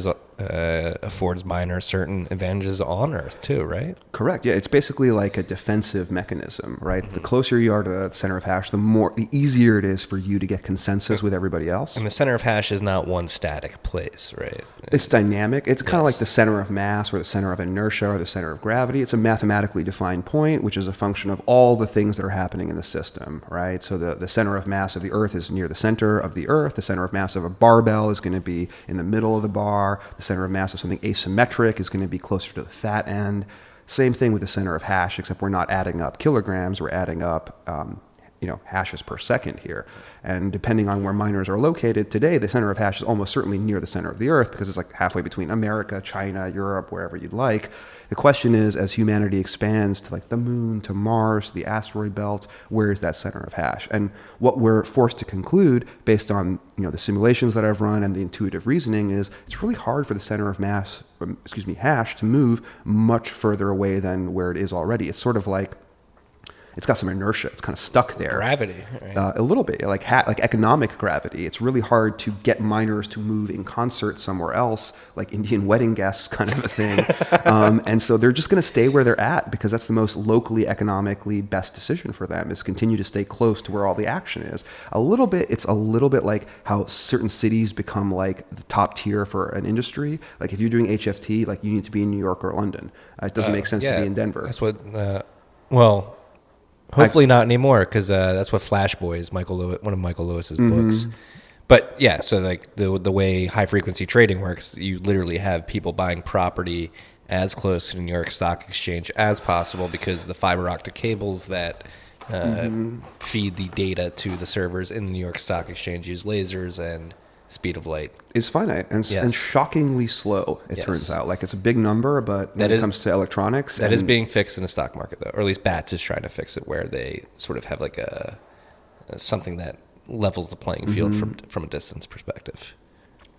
affords miners certain advantages on Earth too, right? Correct. Yeah, it's basically like a defensive mechanism, right? Mm-hmm. The closer you are to the center of hash, the easier it is for you to get consensus with everybody else. And the center of hash is not one static place, right? It's dynamic. It's kind of like the center of mass or the center of inertia or the center of gravity. It's a mathematically defined point, which is a function of all the things that are happening in the system, right? So the center of mass of the Earth is near the center of the Earth. The center of mass of a barbell is going to be in the middle of the bar. The center of mass of something asymmetric is going to be closer to the fat end. Same thing with the center of hash, except we're not adding up kilograms, we're adding up hashes per second here. And depending on where miners are located today, the center of hash is almost certainly near the center of the Earth because it's halfway between America, China, Europe, wherever you'd like. The question is, as humanity expands to the moon, to Mars, to the asteroid belt, where is that center of hash? And what we're forced to conclude based on the simulations that I've run and the intuitive reasoning is it's really hard for the center of hash to move much further away than where it is already. It's sort of like it's got some inertia. It's kind of stuck there. Gravity, right? A little bit, like economic gravity. It's really hard to get miners to move in concert somewhere else, like Indian wedding guests kind of a thing. And so they're just going to stay where they're at because that's the most locally, economically best decision for them, is continue to stay close to where all the action is. It's a little bit like how certain cities become like the top tier for an industry. Like if you're doing HFT, like you need to be in New York or London. It doesn't make sense to be in Denver. That's what, hopefully not anymore, because that's what Flash Boys, one of Michael Lewis's books. But yeah, so like the way high frequency trading works, you literally have people buying property as close to the New York Stock Exchange as possible, because the fiber optic cables that feed the data to the servers in the New York Stock Exchange use lasers, and speed of light is finite and shockingly slow, it turns out. Like it's a big number, but when it comes to electronics... That is being fixed in the stock market, though. Or at least BATS is trying to fix it, where they sort of have like something that levels the playing field from a distance perspective.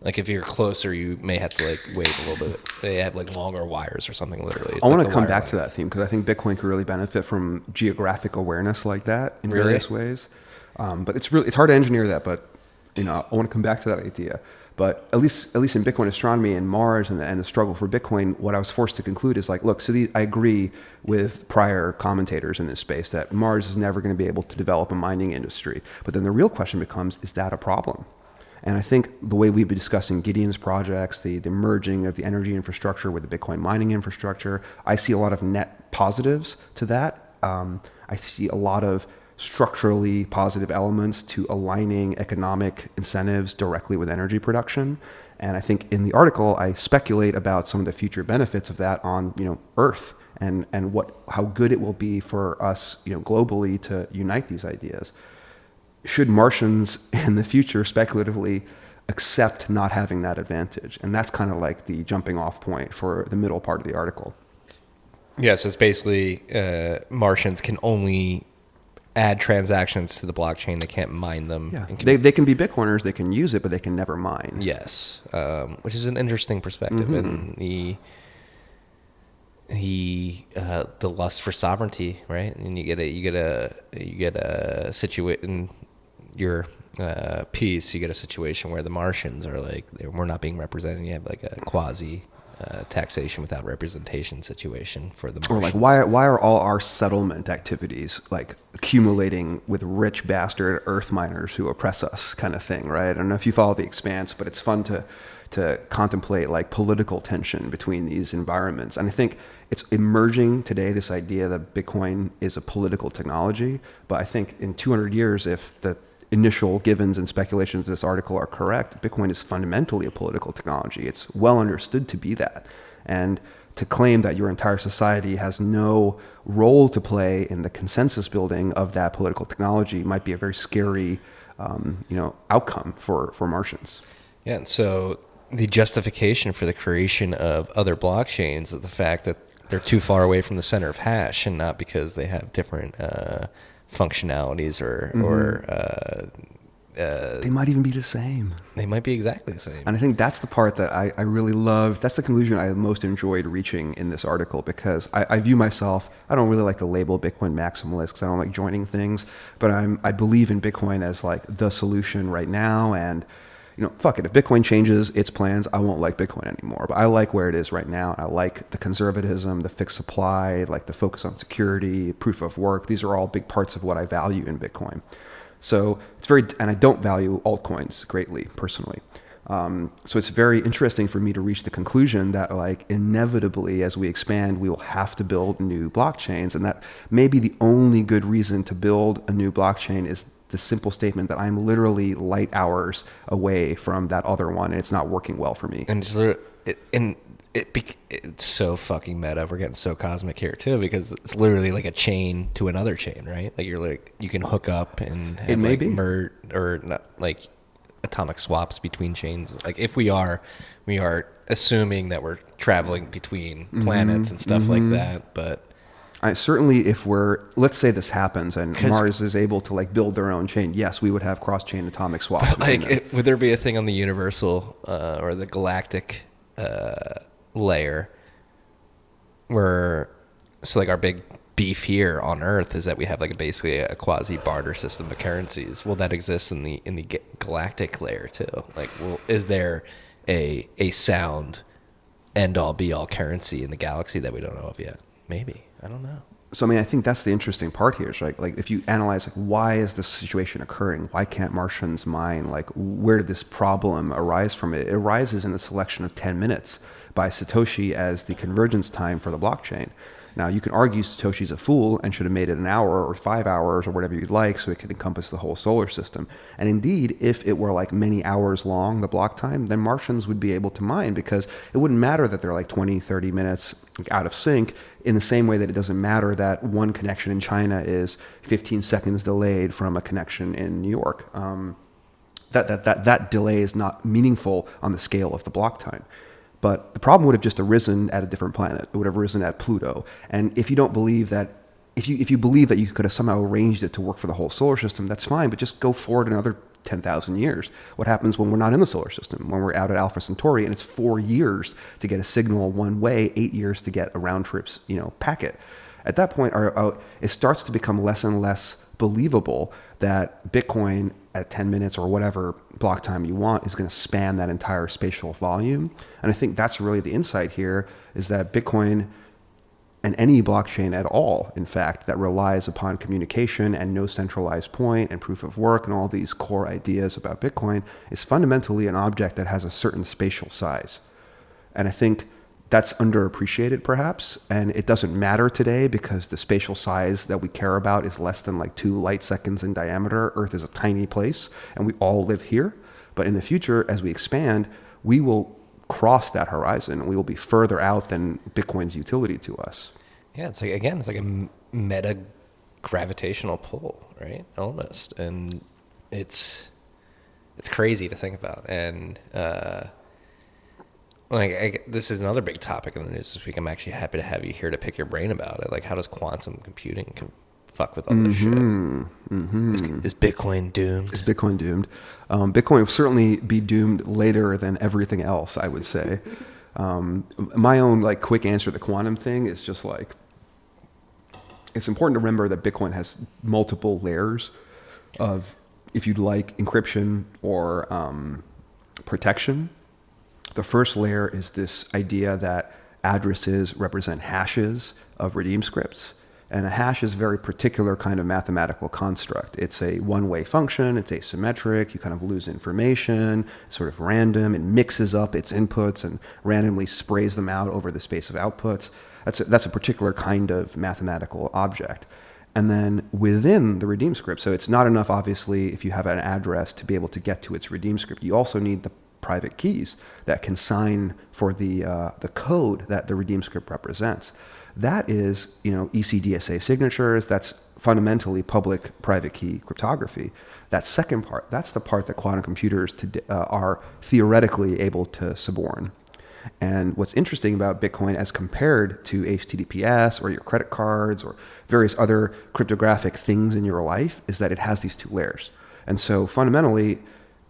Like if you're closer, you may have to like wait a little bit. They have like longer wires or something, literally. I want to come back to that theme, because I think Bitcoin could really benefit from geographic awareness like that in various ways. But it's hard to engineer that, but I want to come back to that idea. But at least in Bitcoin astronomy and Mars and the struggle for Bitcoin, what I was forced to conclude is like, look, I agree with prior commentators in this space that Mars is never going to be able to develop a mining industry. But then the real question becomes, is that a problem? And I think the way we've been discussing Gideon's projects, the merging of the energy infrastructure with the Bitcoin mining infrastructure, I see a lot of net positives to that. I see a lot of structurally positive elements to aligning economic incentives directly with energy production. And I think in the article, I speculate about some of the future benefits of that on, Earth and how good it will be for us, globally to unite these ideas. Should Martians in the future speculatively accept not having that advantage? And that's kind of like the jumping off point for the middle part of the article. Yeah, so it's basically Martians can only add transactions to the blockchain. They can't mine them. Yeah. They can be Bitcoiners, they can use it, but they can never mine. Yes, which is an interesting perspective. And the lust for sovereignty, right? And you get a situation, your piece, you get a situation where the Martians are like, we're not being represented. You have like a quasi taxation without representation situation for the Martians. Or like, why are all our settlement activities like accumulating with rich bastard earth miners who oppress us, kind of thing, right? I don't know if you follow The Expanse, but it's fun to contemplate like political tension between these environments. And I think it's emerging today, this idea that Bitcoin is a political technology. But I think in 200 years, if the initial givens and speculations of this article are correct, Bitcoin is fundamentally a political technology. It's well understood to be that. And to claim that your entire society has no role to play in the consensus building of that political technology might be a very scary outcome for Martians. Yeah, and so the justification for the creation of other blockchains is the fact that they're too far away from the center of hash, and not because they have different functionalities or they might even be the same. They might be exactly the same. And I think that's the part that I really love. That's the conclusion I most enjoyed reaching in this article, because I view myself, I don't really like to label Bitcoin maximalist because I don't like joining things, but I believe in Bitcoin as like the solution right now. And fuck it. If Bitcoin changes its plans, I won't like Bitcoin anymore. But I like where it is right now. I like the conservatism, the fixed supply, like the focus on security, proof of work. These are all big parts of what I value in Bitcoin. So and I don't value altcoins greatly personally. So it's very interesting for me to reach the conclusion that like inevitably as we expand, we will have to build new blockchains. And that maybe the only good reason to build a new blockchain is the simple statement that I'm literally light hours away from that other one, and it's not working well for me. And it's so fucking meta. We're getting so cosmic here too, because it's literally like a chain to another chain, right? Like you can hook up and have it may be merge or not, like atomic swaps between chains. Like if we are assuming that we're traveling between planets and stuff like that, but. Certainly, if let's say this happens and Mars is able to like build their own chain, yes, we would have cross-chain atomic swaps. Like, would there be a thing on the universal or the galactic layer where, so like our big beef here on Earth is that we have like basically a quasi barter system of currencies. Will that exist in the galactic layer too? Like, is there a sound end all be all currency in the galaxy that we don't know of yet? Maybe. I don't know. So, I mean, I think that's the interesting part here. Is like if you analyze, like, why is this situation occurring? Why can't Martians mine? Like, where did this problem arise from? It arises in the selection of 10 minutes by Satoshi as the convergence time for the blockchain. Now, you can argue Satoshi's a fool and should have made it an hour or 5 hours or whatever you'd like so it could encompass the whole solar system. And indeed, if it were like many hours long, the block time, then Martians would be able to mine because it wouldn't matter that they're like 20, 30 minutes out of sync, in the same way that it doesn't matter that one connection in China is 15 seconds delayed from a connection in New York. That delay is not meaningful on the scale of the block time. But the problem would have just arisen at a different planet. It would have arisen at Pluto. And if you don't believe that, if you believe that you could have somehow arranged it to work for the whole solar system, that's fine, but just go forward another 10,000 years. What happens when we're not in the solar system, when we're out at Alpha Centauri, and it's 4 years to get a signal one way, 8 years to get a round trip's packet. At that point, it starts to become less and less believable that Bitcoin at 10 minutes or whatever block time you want is going to span that entire spatial volume. And I think that's really the insight here, is that Bitcoin and any blockchain at all, in fact, that relies upon communication and no centralized point and proof of work and all these core ideas about Bitcoin, is fundamentally an object that has a certain spatial size. And I think that's underappreciated perhaps, and it doesn't matter today because the spatial size that we care about is less than like 2 light seconds in diameter. Earth is a tiny place and we all live here. But in the future, as we expand, we will cross that horizon and we will be further out than Bitcoin's utility to us. Yeah, it's like a meta gravitational pull, right? Almost. And it's crazy to think about. And this is another big topic in the news this week. I'm actually happy to have you here to pick your brain about it. Like, how does quantum computing fuck with all this shit? Is Bitcoin doomed? Is Bitcoin doomed? Bitcoin will certainly be doomed later than everything else, I would say. My own quick answer to the quantum thing is just it's important to remember that Bitcoin has multiple layers of, if you'd like, encryption or protection. The first layer is this idea that addresses represent hashes of redeem scripts. And a hash is a very particular kind of mathematical construct. It's a one-way function, it's asymmetric, you kind of lose information, it's sort of random, it mixes up its inputs and randomly sprays them out over the space of outputs. That's a particular kind of mathematical object. And then within the redeem script, so it's not enough, obviously, if you have an address to be able to get to its redeem script. You also need the private keys that can sign for the code that the redeem script represents. That is, ECDSA signatures. That's fundamentally public-private key cryptography. That second part, that's the part that quantum computers are theoretically able to suborn. And what's interesting about Bitcoin as compared to HTTPS or your credit cards or various other cryptographic things in your life is that it has these two layers. And so fundamentally,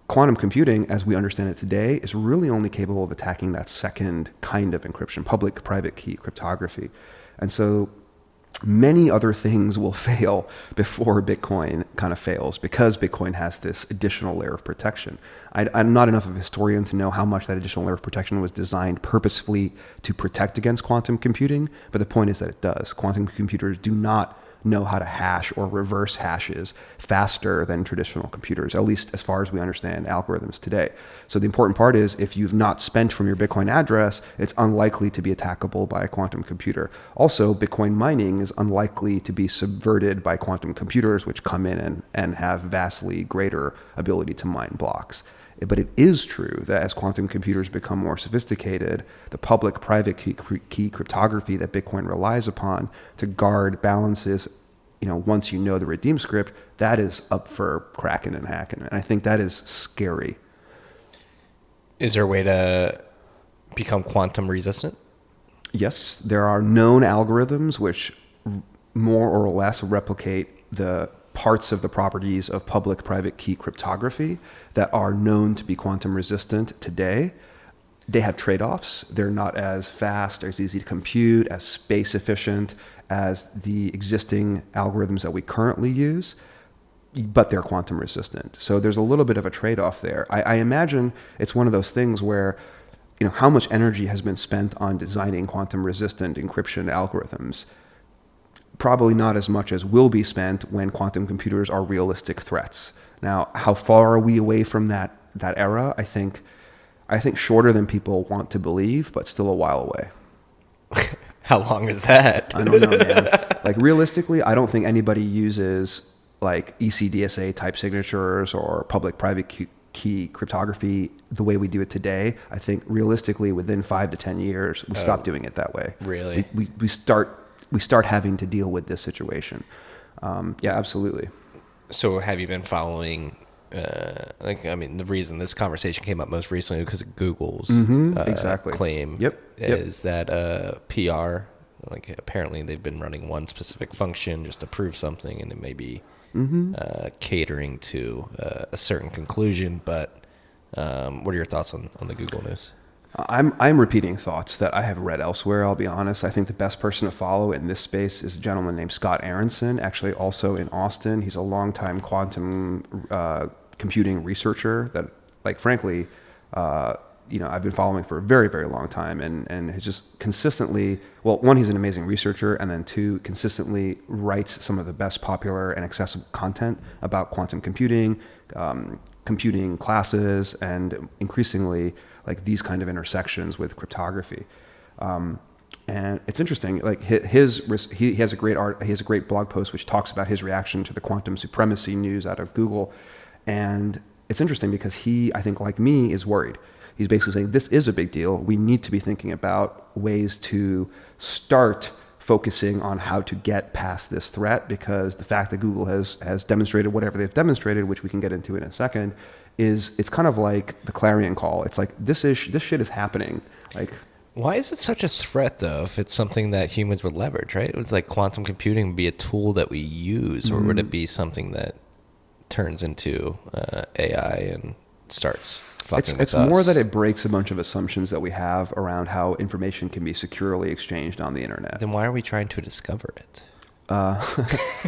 quantum computing, as we understand it today, is really only capable of attacking that second kind of encryption, public-private key cryptography. And so many other things will fail before Bitcoin kind of fails because Bitcoin has this additional layer of protection. I'm not enough of a historian to know how much that additional layer of protection was designed purposefully to protect against quantum computing, but the point is that it does. Quantum computers do not know how to hash or reverse hashes faster than traditional computers, at least as far as we understand algorithms today. So the important part is if you've not spent from your Bitcoin address, it's unlikely to be attackable by a quantum computer. Also, Bitcoin mining is unlikely to be subverted by quantum computers, which come in and have vastly greater ability to mine blocks. But it is true that as quantum computers become more sophisticated, the public-private key cryptography that Bitcoin relies upon to guard balances, once you know the redeem script, that is up for cracking and hacking. And I think that is scary. Is there a way to become quantum resistant? Yes, there are known algorithms which more or less replicate the parts of the properties of public-private key cryptography that are known to be quantum resistant today. they have trade-offs. They're not as fast, as easy to compute, as space efficient as the existing algorithms that we currently use, but they're quantum resistant. So there's a little bit of a trade-off there. I imagine it's one of those things where, how much energy has been spent on designing quantum resistant encryption algorithms? Probably not as much as will be spent when quantum computers are realistic threats. Now, how far are we away from that era? I think shorter than people want to believe, but still a while away. How long is that? I don't know, man. Like realistically, I don't think anybody uses like ECDSA type signatures or public-private key cryptography the way we do it today. I think realistically, within 5 to 10 years, we stop doing it that way. Really? We start having to deal with this situation. Yeah, absolutely. So have you been following? The reason this conversation came up most recently because of Google's exactly. claim is that PR, like apparently they've been running one specific function just to prove something, and it may be catering to a certain conclusion. But what are your thoughts on the Google news? I'm repeating thoughts that I have read elsewhere, I'll be honest. I think the best person to follow in this space is a gentleman named Scott Aronson, actually also in Austin. He's a longtime quantum computing researcher that, like, frankly, I've been following for a very, very long time, and has just consistently, well, one, he's an amazing researcher, and then two, consistently writes some of the best popular and accessible content about quantum computing, computing classes, and increasingly like these kind of intersections with cryptography. And it's interesting, like he has a great blog post which talks about his reaction to the quantum supremacy news out of Google. And it's interesting because he, I think like me, is worried. He's basically saying this is a big deal. We need to be thinking about ways to start focusing on how to get past this threat, because the fact that Google has demonstrated whatever they've demonstrated, which we can get into in a second, it's kind of like the clarion call. It's like this shit is happening. Like, why is it such a threat though? If it's something that humans would leverage, right? It was like quantum computing would be a tool that we use, or would it be something that turns into AI and starts fucking with it's us? more that it breaks a bunch of assumptions that we have around how information can be securely exchanged on the internet. Then why are we trying to discover it?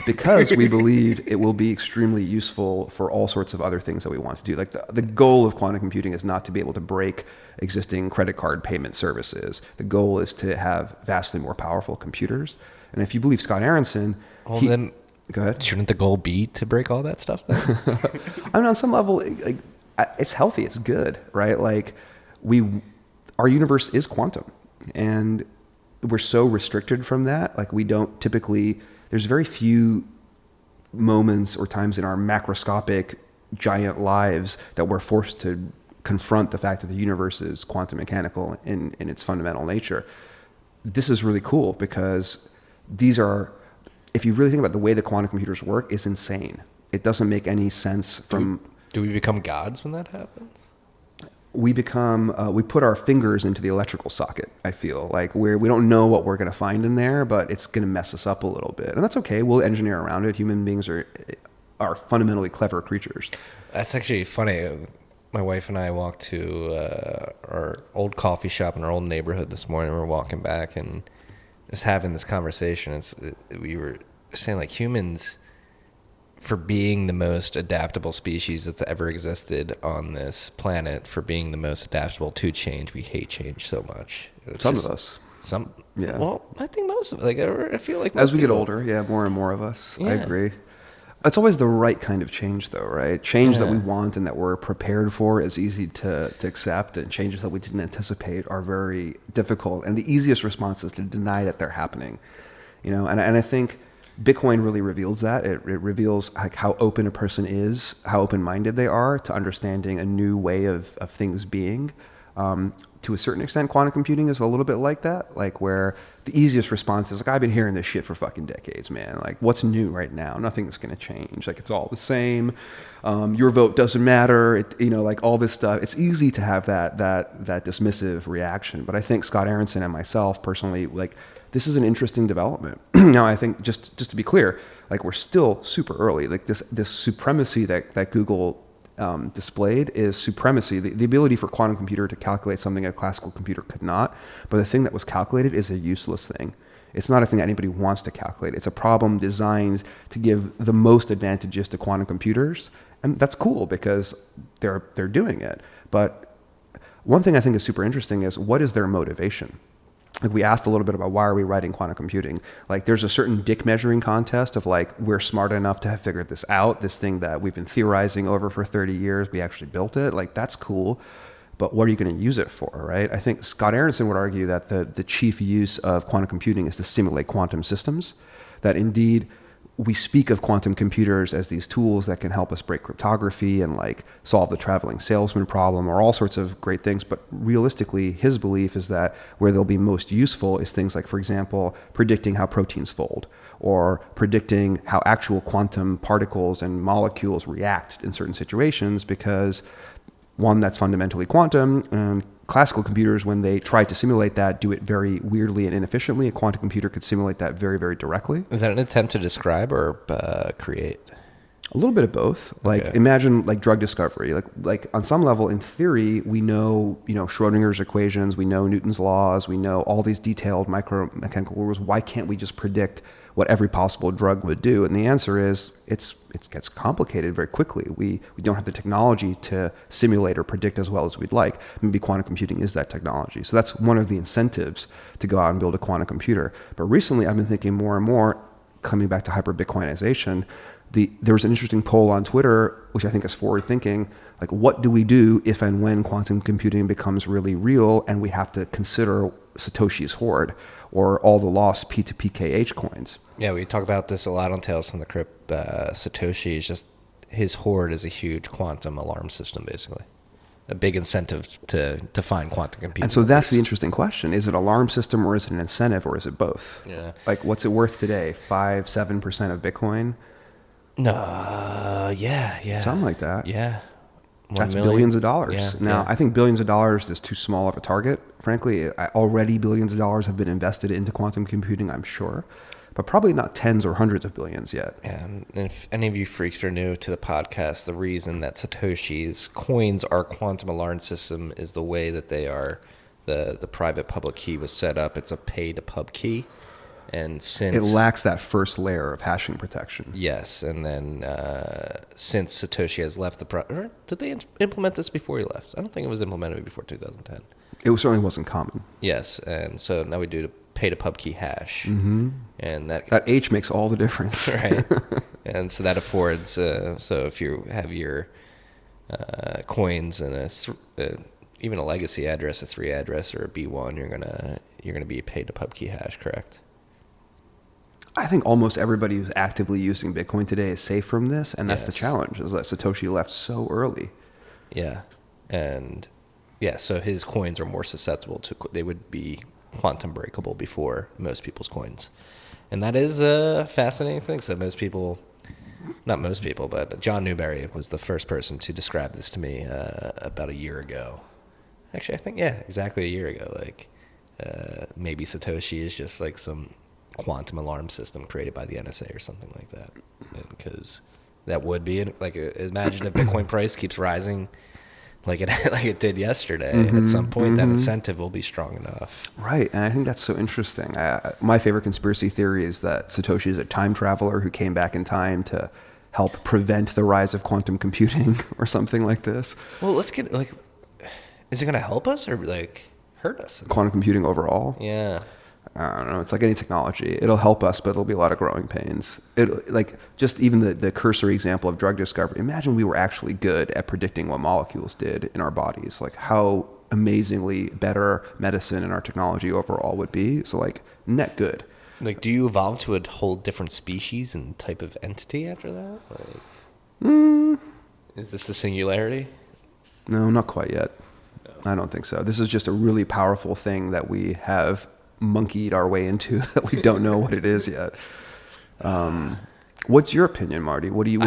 Because we believe it will be extremely useful for all sorts of other things that we want to do. Like the goal of quantum computing is not to be able to break existing credit card payment services. The goal is to have vastly more powerful computers. And if you believe Scott Aronson, then go ahead. Shouldn't the goal be to break all that stuff then? I mean, on some level, like, it's healthy, it's good, right? Like our universe is quantum, and we're so restricted from that. Like we don't typically, there's very few moments or times in our macroscopic giant lives that we're forced to confront the fact that the universe is quantum mechanical in its fundamental nature. This is really cool because these are, if you really think about the way the quantum computers work, is insane. It doesn't make any sense from... Do we become gods when that happens? We put our fingers into the electrical socket, I feel. Like we don't know what we're going to find in there, but it's going to mess us up a little bit. And that's okay. We'll engineer around it. Human beings are fundamentally clever creatures. That's actually funny. My wife and I walked to our old coffee shop in our old neighborhood this morning. We were walking back and just having this conversation. We were saying, like, humans, for being the most adaptable species that's ever existed on this planet, for being the most adaptable to change, we hate change so much. Some of us. Yeah. Well, I think most of it. Like, I feel like as we get older, yeah, more and more of us. Yeah. I agree. It's always the right kind of change, though, right? Change that we want and that we're prepared for is easy to accept, and changes that we didn't anticipate are very difficult. And the easiest response is to deny that they're happening, And I think Bitcoin really reveals that. It reveals like how open a person is, how open-minded they are to understanding a new way of things being. To a certain extent, quantum computing is a little bit like that, like where the easiest response is like, I've been hearing this shit for fucking decades, man. Like, what's new right now? Nothing's going to change. Like, it's all the same. Your vote doesn't matter. Like all this stuff. It's easy to have that dismissive reaction. But I think Scott Aronson and myself personally, like, this is an interesting development. Now, I think just to be clear, like, we're still super early. Like this supremacy that Google displayed is supremacy, the ability for a quantum computer to calculate something a classical computer could not. But the thing that was calculated is a useless thing. It's not a thing that anybody wants to calculate. It's a problem designed to give the most advantages to quantum computers. And that's cool because they're doing it. But one thing I think is super interesting is, what is their motivation? Like, we asked a little bit about why are we writing quantum computing? Like, there's a certain dick measuring contest of like, we're smart enough to have figured this out. This thing that we've been theorizing over for 30 years, we actually built it. Like, that's cool. But what are you going to use it for, right? I think Scott Aronson would argue that the chief use of quantum computing is to simulate quantum systems. That indeed, we speak of quantum computers as these tools that can help us break cryptography and like solve the traveling salesman problem or all sorts of great things. But realistically, his belief is that where they'll be most useful is things like, for example, predicting how proteins fold, or predicting how actual quantum particles and molecules react in certain situations, because one, that's fundamentally quantum, and classical computers, when they try to simulate that, do it very weirdly and inefficiently. A quantum computer could simulate that very, very directly. Is that an attempt to describe or create? A little bit of both. Like, Okay. imagine like drug discovery. Like on some level, in theory, we know, Schrodinger's equations, we know Newton's laws, we know all these detailed micromechanical rules. Why can't we just predict what every possible drug would do? And the answer is, it gets complicated very quickly. We don't have the technology to simulate or predict as well as we'd like. Maybe quantum computing is that technology. So that's one of the incentives to go out and build a quantum computer. But recently, I've been thinking more and more, coming back to hyper-Bitcoinization, there was an interesting poll on Twitter, which I think is forward thinking, like, what do we do if and when quantum computing becomes really real and we have to consider Satoshi's hoard or all the lost P2PKH coins? Yeah, we talk about this a lot on Tales from the Crypt. Satoshi is just, his hoard is a huge quantum alarm system, basically. A big incentive to find quantum computing. And so that's the interesting question. Is it an alarm system, or is it an incentive, or is it both? Yeah. Like, what's it worth today? 5-7% of Bitcoin? No, yeah. Something like that. Yeah. That's 1 million. billions of dollars. Yeah, Now, yeah. I think billions of dollars is too small of a target. Frankly, already billions of dollars have been invested into quantum computing, I'm sure, but probably not tens or hundreds of billions yet. Yeah, and if any of you freaks are new to the podcast, the reason that Satoshi's coins are quantum alarm system is the way that they are, the private public key was set up. It's a pay to pub key. And since It lacks that first layer of hashing protection. yes, and then since Satoshi has left or did they implement this before he left? I don't think it was implemented before 2010. It certainly wasn't common. Yes, and so now we do the pay to pub key hash, and That H makes all the difference. right, and so that affords. So if you have your coins and even a legacy address, a 3 address, or a B1, you're gonna be paid to pub key hash, correct? I think almost everybody who's actively using Bitcoin today is safe from this, and that's the Yes. challenge, is that Satoshi left so early. Yeah, and yeah, so his coins are more susceptible to. They would be quantum breakable before most people's coins, and that is a fascinating thing. So most people, not most people, but John Newberry was the first person to describe this to me about a year ago. Actually, I think exactly a year ago. Like maybe Satoshi is just like some quantum alarm system created by the NSA or something like that, because that would be like imagine if Bitcoin price keeps rising like it did yesterday. At some point, that incentive will be strong enough. Right, and I think that's so interesting. My favorite conspiracy theory is that Satoshi is a time traveler who came back in time to help prevent the rise of quantum computing or something like this. Well, let's get like, is it going to help us or like hurt us? Quantum computing overall? Yeah. I don't know. It's like any technology. It'll help us, but it'll be a lot of growing pains. Like just even the cursory example of drug discovery. Imagine we were actually good at predicting what molecules did in our bodies. Like how amazingly better medicine and our technology overall would be. So like net good. Like, do you evolve to a whole different species and type of entity after that? Like, is this the singularity? No, not quite yet. No. I don't think so. This is just a really powerful thing that we have monkeyed our way into that we don't know what it is yet. What's your opinion, Marty? What do you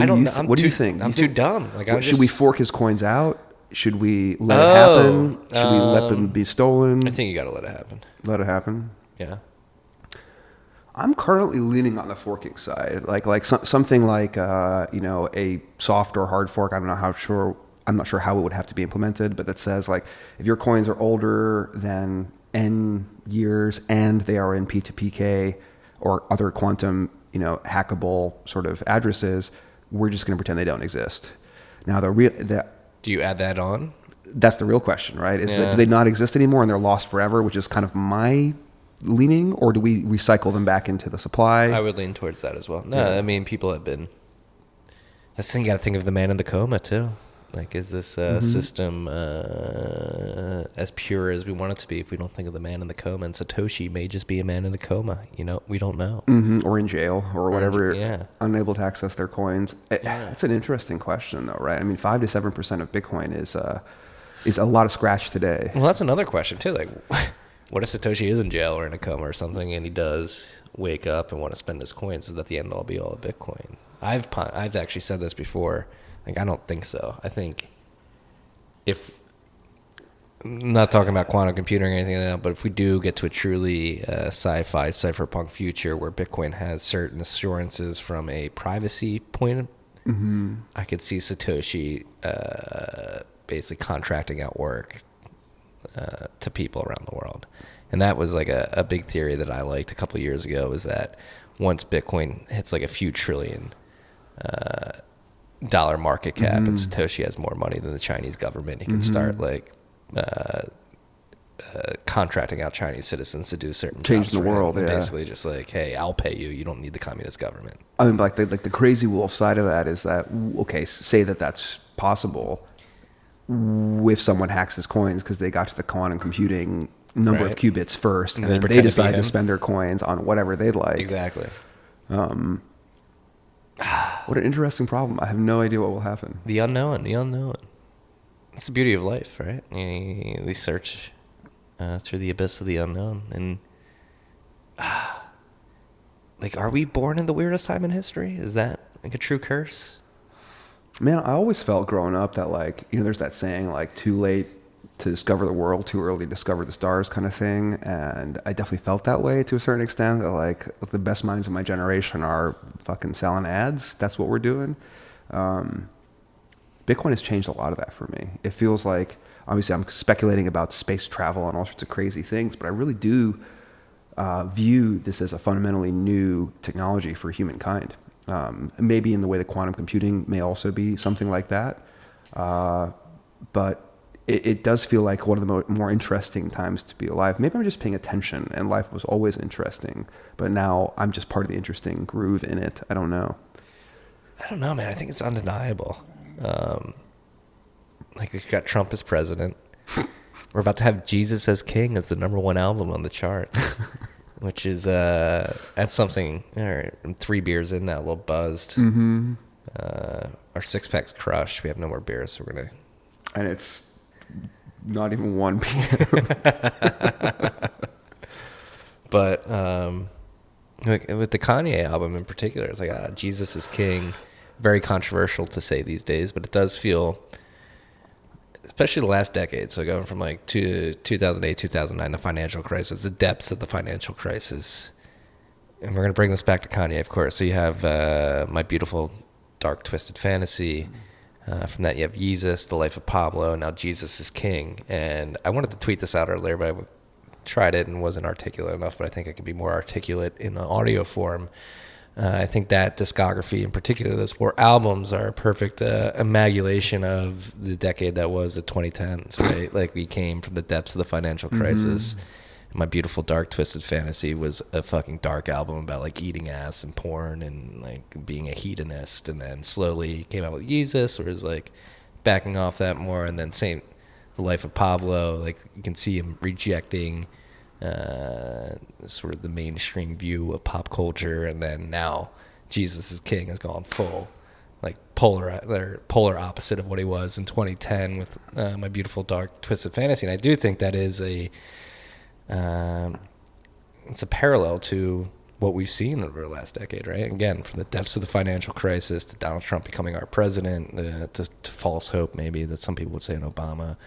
think? I'm too dumb. Like, should we fork his coins out? Should we let it happen? Should we let them be stolen? I think you got to let it happen. Let it happen. Yeah. I'm currently leaning on the forking side, something like a soft or hard fork. I'm not sure how it would have to be implemented, but that says like if your coins are older than N years and they are in P2PK or other quantum hackable sort of addresses, we're just going to pretend they don't exist. Now Do you add that on? That's the real question, right? Is that do they not exist anymore and they're lost forever, which is kind of my leaning, or do we recycle them back into the supply? I would lean towards that as well. No, I mean, people have been. That's the thing. You got to think of the man in the coma too. Like, is this system as pure as we want it to be? If we don't think of the man in the coma, and Satoshi may just be a man in a coma. We don't know. Or in jail or whatever, unable to access their coins. It's an interesting question, though, right? I mean, 5 to 7% of Bitcoin is a lot of scratch today. Well, that's another question too. Like, what if Satoshi is in jail or in a coma or something, and he does wake up and want to spend his coins? Is that the end all be all of Bitcoin? I've actually said this before. Like, I don't think so. I think if I'm not talking about quantum computing or anything like that, but if we do get to a truly sci-fi cypherpunk future where Bitcoin has certain assurances from a privacy point, I could see Satoshi basically contracting out work to people around the world. And that was like a big theory that I liked a couple years ago, is that once Bitcoin hits like a few trillion dollar market cap and Satoshi has more money than the Chinese government, he can start like contracting out Chinese citizens to do certain change jobs the world. Basically just like, hey, I'll pay you. You don't need the communist government. I mean, like the crazy wolf side of that is that, okay, say that that's possible if someone hacks his coins because they got to the quantum computing number of qubits first, and then they decide to spend their coins on whatever they'd like. Exactly. What an interesting problem. I have no idea what will happen. The unknown. It's the beauty of life, right? You search through the abyss of the unknown. And like, are we born in the weirdest time in history? Is that like a true curse? Man, I always felt growing up that, like, there's that saying, like, too late to discover the world, too early to discover the stars kind of thing. And I definitely felt that way to a certain extent, that like the best minds of my generation are fucking selling ads. That's what we're doing. Bitcoin has changed a lot of that for me. It feels like, obviously I'm speculating about space travel and all sorts of crazy things, but I really do view this as a fundamentally new technology for humankind. Maybe in the way that quantum computing may also be something like that. But it does feel like one of the more interesting times to be alive. Maybe I'm just paying attention and life was always interesting, but now I'm just part of the interesting groove in it. I don't know. I don't know, man. I think it's undeniable. Like, we've got Trump as president. We're about to have Jesus as King as the #1 album on the charts, which is that's something. All right, I'm 3 beers in now, a little buzzed. Our 6-pack's crushed. We have no more beers, so we're gonna. And it's not even 1 p.m. But like, with the Kanye album in particular, it's like Jesus is King. Very controversial to say these days, but it does feel, especially the last decade, so going from like 2008, 2009, the financial crisis, the depths of the financial crisis. And we're going to bring this back to Kanye, of course. So you have My Beautiful Dark Twisted Fantasy. From that, you have Yeezus, The Life of Pablo. Now Jesus is King. And I wanted to tweet this out earlier, but I tried it and wasn't articulate enough. But I think I could be more articulate in an audio form. I think that discography, in particular, those 4 albums, are a perfect amalgamation of the decade that was the 2010s, right? Like, we came from the depths of the financial crisis. My Beautiful Dark Twisted Fantasy was a fucking dark album about like eating ass and porn and like being a hedonist, and then slowly came out with Yeezus, where it's like backing off that more, and then The Life of Pablo, like you can see him rejecting sort of the mainstream view of pop culture, and then now Jesus is King has gone full like polar opposite of what he was in 2010 with My Beautiful Dark Twisted Fantasy. And I do think that is it's a parallel to what we've seen over the last decade, right? Again, from the depths of the financial crisis to Donald Trump becoming our president, to false hope maybe that some people would say in Obama,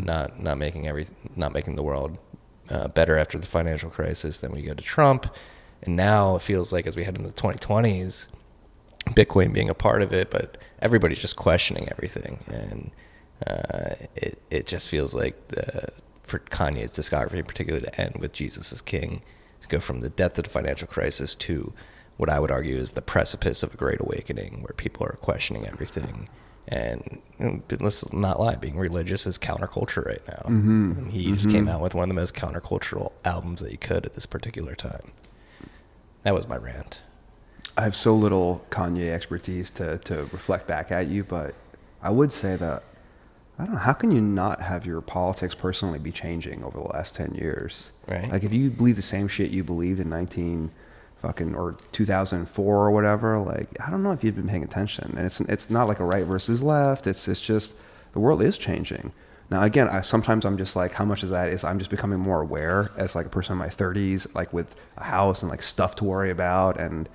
not making the world better after the financial crisis. Then we go to Trump, And now it feels like as we head into the 2020s, Bitcoin being a part of it, but everybody's just questioning everything. And it just feels like for Kanye's discography in particular to end with Jesus is King, to go from the depth of the financial crisis to what I would argue is the precipice of a great awakening where people are questioning everything. And let's not lie, being religious is counterculture right now. And he just came out with one of the most countercultural albums that you could at this particular time. That was my rant. I have so little Kanye expertise to reflect back at you, but I would say that, I don't know, how can you not have your politics personally be changing over the last 10 years? Right. Like, if you believe the same shit you believed in 2004 or whatever, like, I don't know if you've been paying attention. And it's not like a right versus left. It's just the world is changing. Now, again, sometimes I'm just like, how much of that is I'm just becoming more aware as like a person in my 30s, like with a house and like stuff to worry about, and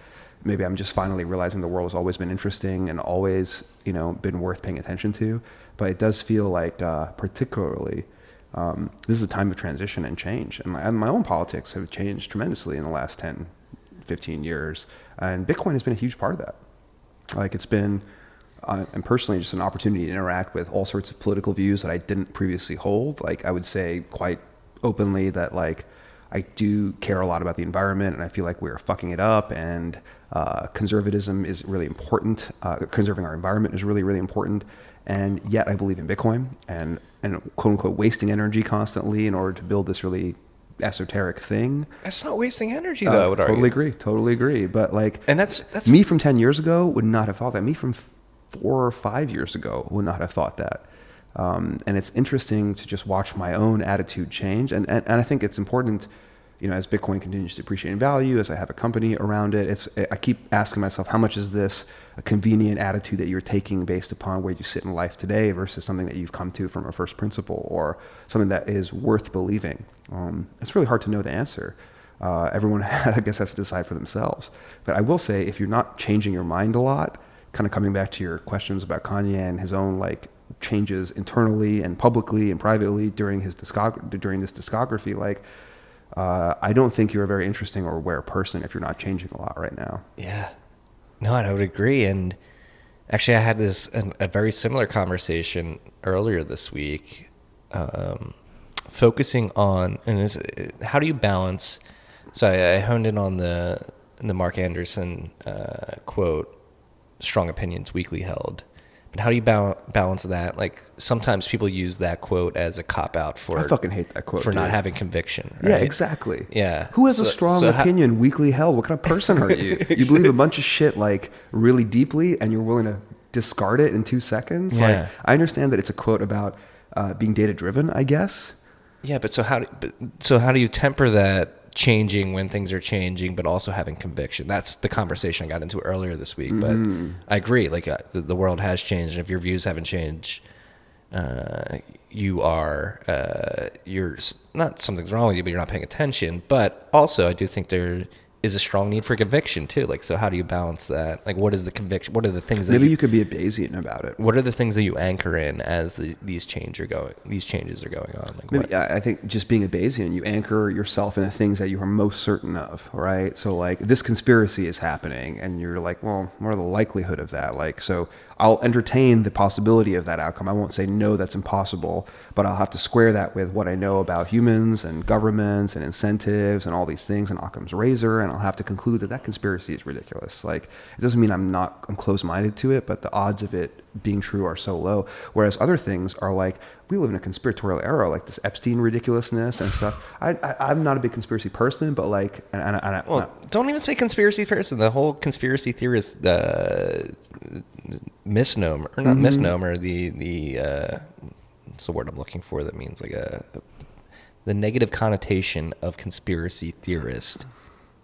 maybe I'm just finally realizing the world has always been interesting and always, been worth paying attention to. But it does feel like, particularly, this is a time of transition and change. And my own politics have changed tremendously in the last 10, 15 years. And Bitcoin has been a huge part of that. Like, it's been, and personally, just an opportunity to interact with all sorts of political views that I didn't previously hold. Like, I would say quite openly that, like, I do care a lot about the environment, and I feel like we're fucking it up, and conservatism is really important. Conserving our environment is really, really important. And yet I believe in Bitcoin and quote unquote wasting energy constantly in order to build this really esoteric thing. That's not wasting energy, though. I would Totally argue. Totally agree. But like, and that's me from 10 years ago would not have thought that. Me from 4 or 5 years ago would not have thought that. And it's interesting to just watch my own attitude change. And I think it's important, as Bitcoin continues to appreciate in value, as I have a company around it, I keep asking myself, how much is this a convenient attitude that you're taking based upon where you sit in life today versus something that you've come to from a first principle or something that is worth believing? It's really hard to know the answer. Everyone, I guess, has to decide for themselves. But I will say, if you're not changing your mind a lot, kind of coming back to your questions about Kanye and his own like changes internally and publicly and privately during this discography, like, I don't think you're a very interesting or aware person if you're not changing a lot right now. Yeah. No, I would agree. And actually, I had a very similar conversation earlier this week, focusing on, how do you balance? So I honed in on the Mark Anderson quote, "Strong opinions weakly held." But how do you balance that? Like, sometimes people use that quote as a cop-out for... I fucking hate that quote, for not dude. having conviction, right? Yeah, exactly. Yeah. Who has a strong opinion weakly held? What kind of person are you? You believe a bunch of shit, like, really deeply, and you're willing to discard it in 2 seconds? Yeah. Like, I understand that it's a quote about being data-driven, I guess. Yeah, but so how do you temper that changing when things are changing, but also having conviction? That's the conversation I got into earlier this week. But I agree, like, the world has changed, and if your views haven't changed, you're not, something's wrong with you, but you're not paying attention. But also, I do think there is a strong need for conviction too. Like, so how do you balance that? Like, what is the conviction? What are the things that maybe you could be a Bayesian about it? What are the things that you anchor in as these changes are going on? Like, maybe, I think just being a Bayesian, you anchor yourself in the things that you are most certain of, right? So like, this conspiracy is happening, and you're like, well, what are the likelihood of that? Like, so I'll entertain the possibility of that outcome. I won't say, no, that's impossible, but I'll have to square that with what I know about humans and governments and incentives and all these things and Occam's razor, and I'll have to conclude that conspiracy is ridiculous. Like, it doesn't mean I'm closed-minded to it, but the odds of it being true are so low. Whereas other things are like, we live in a conspiratorial era, like this Epstein ridiculousness and stuff. I'm not a big conspiracy person, but like, don't even say conspiracy person. The whole conspiracy theorist misnomer, or not misnomer, what's the word I'm looking for that means like the negative connotation of conspiracy theorist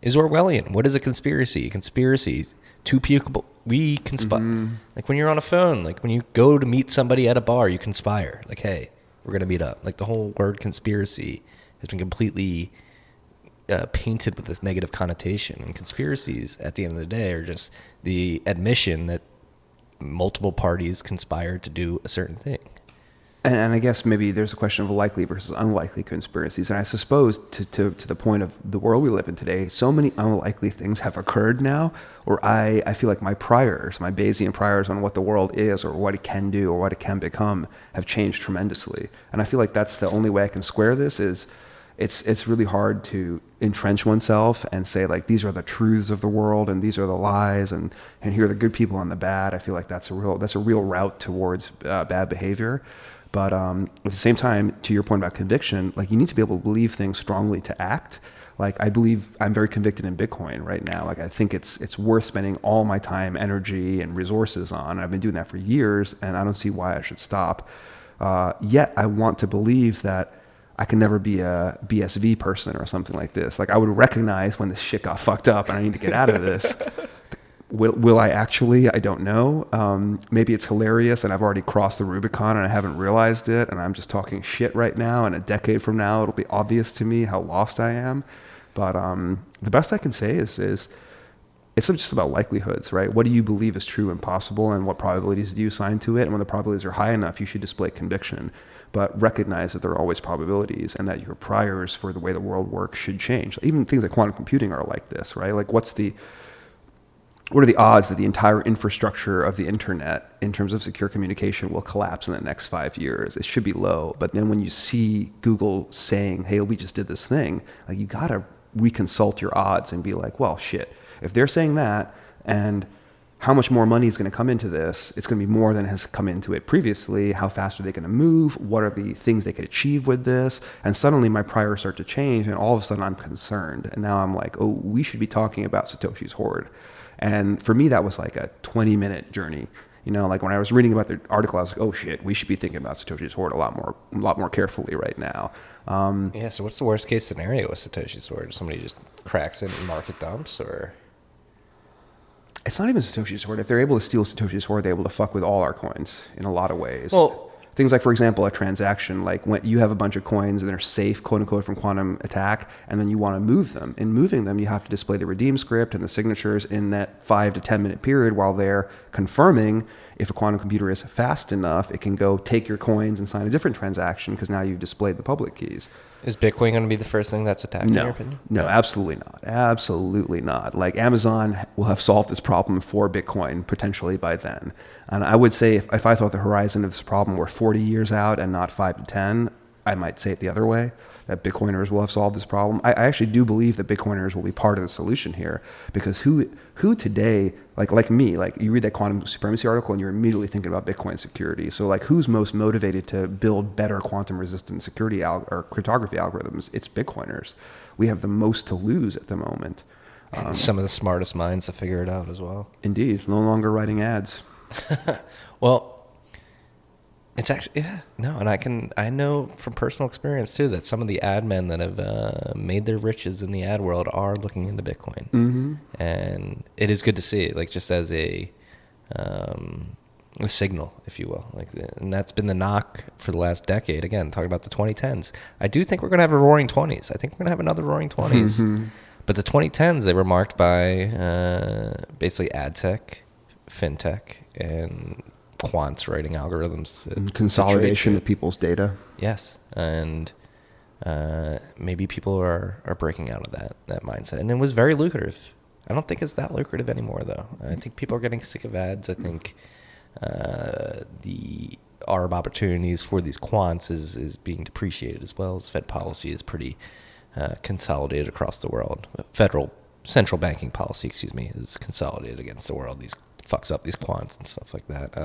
is Orwellian. What is a conspiracy? A conspiracy, two people, we conspire. Like, when you're on a phone, like when you go to meet somebody at a bar, you conspire. Like, hey, we're going to meet up. Like, the whole word conspiracy has been completely painted with this negative connotation. And conspiracies, at the end of the day, are just the admission that multiple parties conspired to do a certain thing. And I guess maybe there's a question of likely versus unlikely conspiracies. And I suppose to the point of the world we live in today, so many unlikely things have occurred now, or I feel like my priors, my Bayesian priors on what the world is or what it can do or what it can become have changed tremendously. And I feel like that's the only way I can square this is it's really hard to entrench oneself and say like these are the truths of the world and these are the lies and here are the good people and the bad. I feel like that's a real route towards bad behavior. But at the same time, to your point about conviction, like you need to be able to believe things strongly to act. Like I believe I'm very convicted in Bitcoin right now. Like I think it's worth spending all my time, energy, and resources on. I've been doing that for years, and I don't see why I should stop. Yet I want to believe that I can never be a BSV person or something like this. Like I would recognize when this shit got fucked up and I need to get out of this. Will I actually? I don't know. Maybe it's hilarious and I've already crossed the Rubicon and I haven't realized it and I'm just talking shit right now, and a decade from now it'll be obvious to me how lost I am. But the best I can say is it's just about likelihoods, right? What do you believe is true and possible, and what probabilities do you assign to it? And when the probabilities are high enough, you should display conviction. But recognize that there are always probabilities and that your priors for the way the world works should change. Even things like quantum computing are like this, right? Like what are the odds that the entire infrastructure of the internet in terms of secure communication will collapse in the next 5 years? It should be low. But then when you see Google saying, hey, we just did this thing, like you got to reconsult your odds and be like, well, shit, if they're saying that and how much more money is going to come into this, it's going to be more than has come into it previously. How fast are they going to move? What are the things they could achieve with this? And suddenly my priors start to change and all of a sudden I'm concerned. And now I'm like, oh, we should be talking about Satoshi's Hoard. And for me, that was like a 20-minute journey. You know, like when I was reading about the article, I was like, oh shit, we should be thinking about Satoshi's Hoard a lot more carefully right now. Yeah, so what's the worst case scenario with Satoshi's Hoard? Somebody just cracks it and market dumps, or? It's not even Satoshi's Hoard. If they're able to steal Satoshi's Hoard, they're able to fuck with all our coins in a lot of ways. Well, things like, for example, a transaction, like when you have a bunch of coins and they're safe, quote unquote, from quantum attack, and then you want to move them. In moving them, you have to display the redeem script and the signatures in that 5 to 10 minute period while they're confirming if a quantum computer is fast enough, it can go take your coins and sign a different transaction because now you've displayed the public keys. Is Bitcoin going to be the first thing that's attacked, in your opinion? No, absolutely not. Absolutely not. Like Amazon will have solved this problem for Bitcoin potentially by then. And I would say if I thought the horizon of this problem were 40 years out and not 5 to 10, I might say it the other way, that Bitcoiners will have solved this problem. I actually do believe that Bitcoiners will be part of the solution here, because who today, like me, like you read that quantum supremacy article and you're immediately thinking about Bitcoin security. So like who's most motivated to build better quantum resistant security or cryptography algorithms? It's Bitcoiners. We have the most to lose at the moment. And some of the smartest minds to figure it out as well. Indeed. No longer writing ads. Well, it's actually, and I know from personal experience too that some of the ad men that have made their riches in the ad world are looking into Bitcoin. Mm-hmm. And it is good to see, like just as a signal, if you will. And that's been the knock for the last decade. Again, talking about the 2010s. I do think we're going to have a roaring 20s. I think we're going to have another roaring 20s. Mm-hmm. But the 2010s, they were marked by basically ad tech, fintech, and quants writing algorithms. And consolidation of people's data. Yes. And maybe people are breaking out of that mindset. And it was very lucrative. I don't think it's that lucrative anymore, though. I think people are getting sick of ads. I think the ARB opportunities for these quants is being depreciated as well, as Fed policy is pretty consolidated across the world. Central banking policy, is consolidated against the world. These fucks up these quants and stuff like that.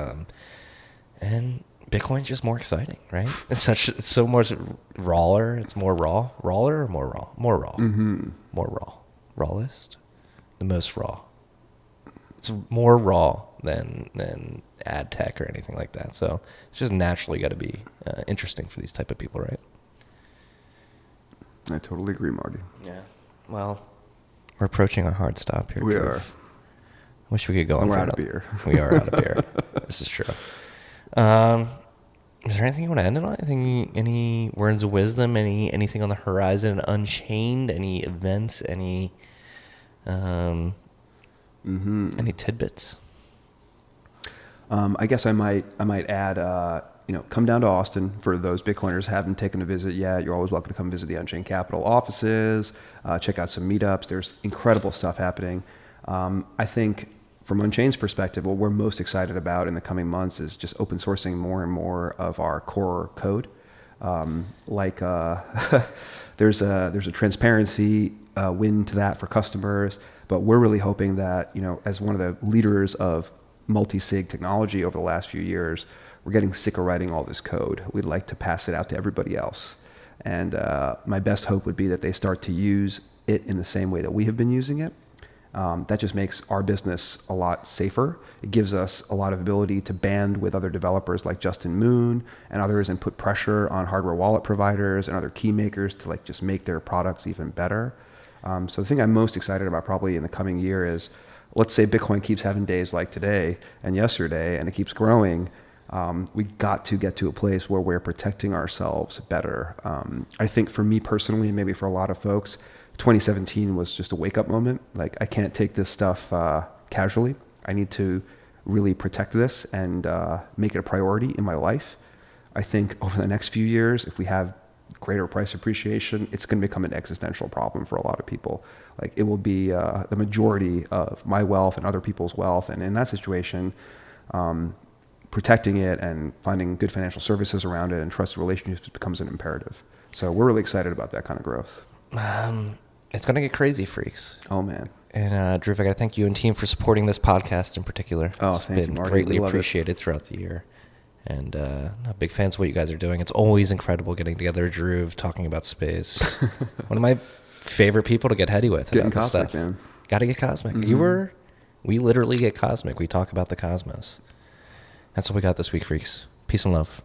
And Bitcoin's just more exciting, right? It's so much rawer. It's more raw. Rawer or more raw? More raw. Mm-hmm. More raw. Rawest? The most raw. It's more raw than ad tech or anything like that. So it's just naturally got to be interesting for these type of people, right? I totally agree, Marty. Yeah. Well, we're approaching our hard stop here. We Drew. are. Wish we could go on. We're for out of another- beer. We are out of beer. This is true. Is there anything you want to end it on? Any words of wisdom? Anything on the horizon? Unchained? Any events? Any tidbits? I guess I might add come down to Austin. For those Bitcoiners who haven't taken a visit yet, you're always welcome to come visit the Unchained Capital offices, check out some meetups. There's incredible stuff happening. I think from Unchained's perspective, what we're most excited about in the coming months is just open sourcing more and more of our core code. There's a transparency win to that for customers, but we're really hoping that, as one of the leaders of multisig technology over the last few years, we're getting sick of writing all this code. We'd like to pass it out to everybody else. And my best hope would be that they start to use it in the same way that we have been using it. That just makes our business a lot safer. It gives us a lot of ability to band with other developers like Justin Moon and others and put pressure on hardware wallet providers and other key makers to just make their products even better. So the thing I'm most excited about probably in the coming year is, let's say Bitcoin keeps having days like today and yesterday and it keeps growing. We got to get to a place where we're protecting ourselves better. I think for me personally, and maybe for a lot of folks, 2017 was just a wake-up moment. I can't take this stuff casually. I need to really protect this and make it a priority in my life. I think over the next few years, if we have greater price appreciation, it's going to become an existential problem for a lot of people. It will be the majority of my wealth and other people's wealth. And in that situation, protecting it and finding good financial services around it and trusted relationships becomes an imperative. So we're really excited about that kind of growth. It's going to get crazy, freaks. Oh, man. And Dhruv, I got to thank you and team for supporting this podcast in particular. It's been Marty. Greatly appreciated throughout the year. And big fans of what you guys are doing. It's always incredible getting together, Dhruv, talking about space. One of my favorite people to get heady with. Getting about cosmic, this stuff. man. Got to get cosmic. Mm-hmm. We literally get cosmic. We talk about the cosmos. That's what we got this week, freaks. Peace and love.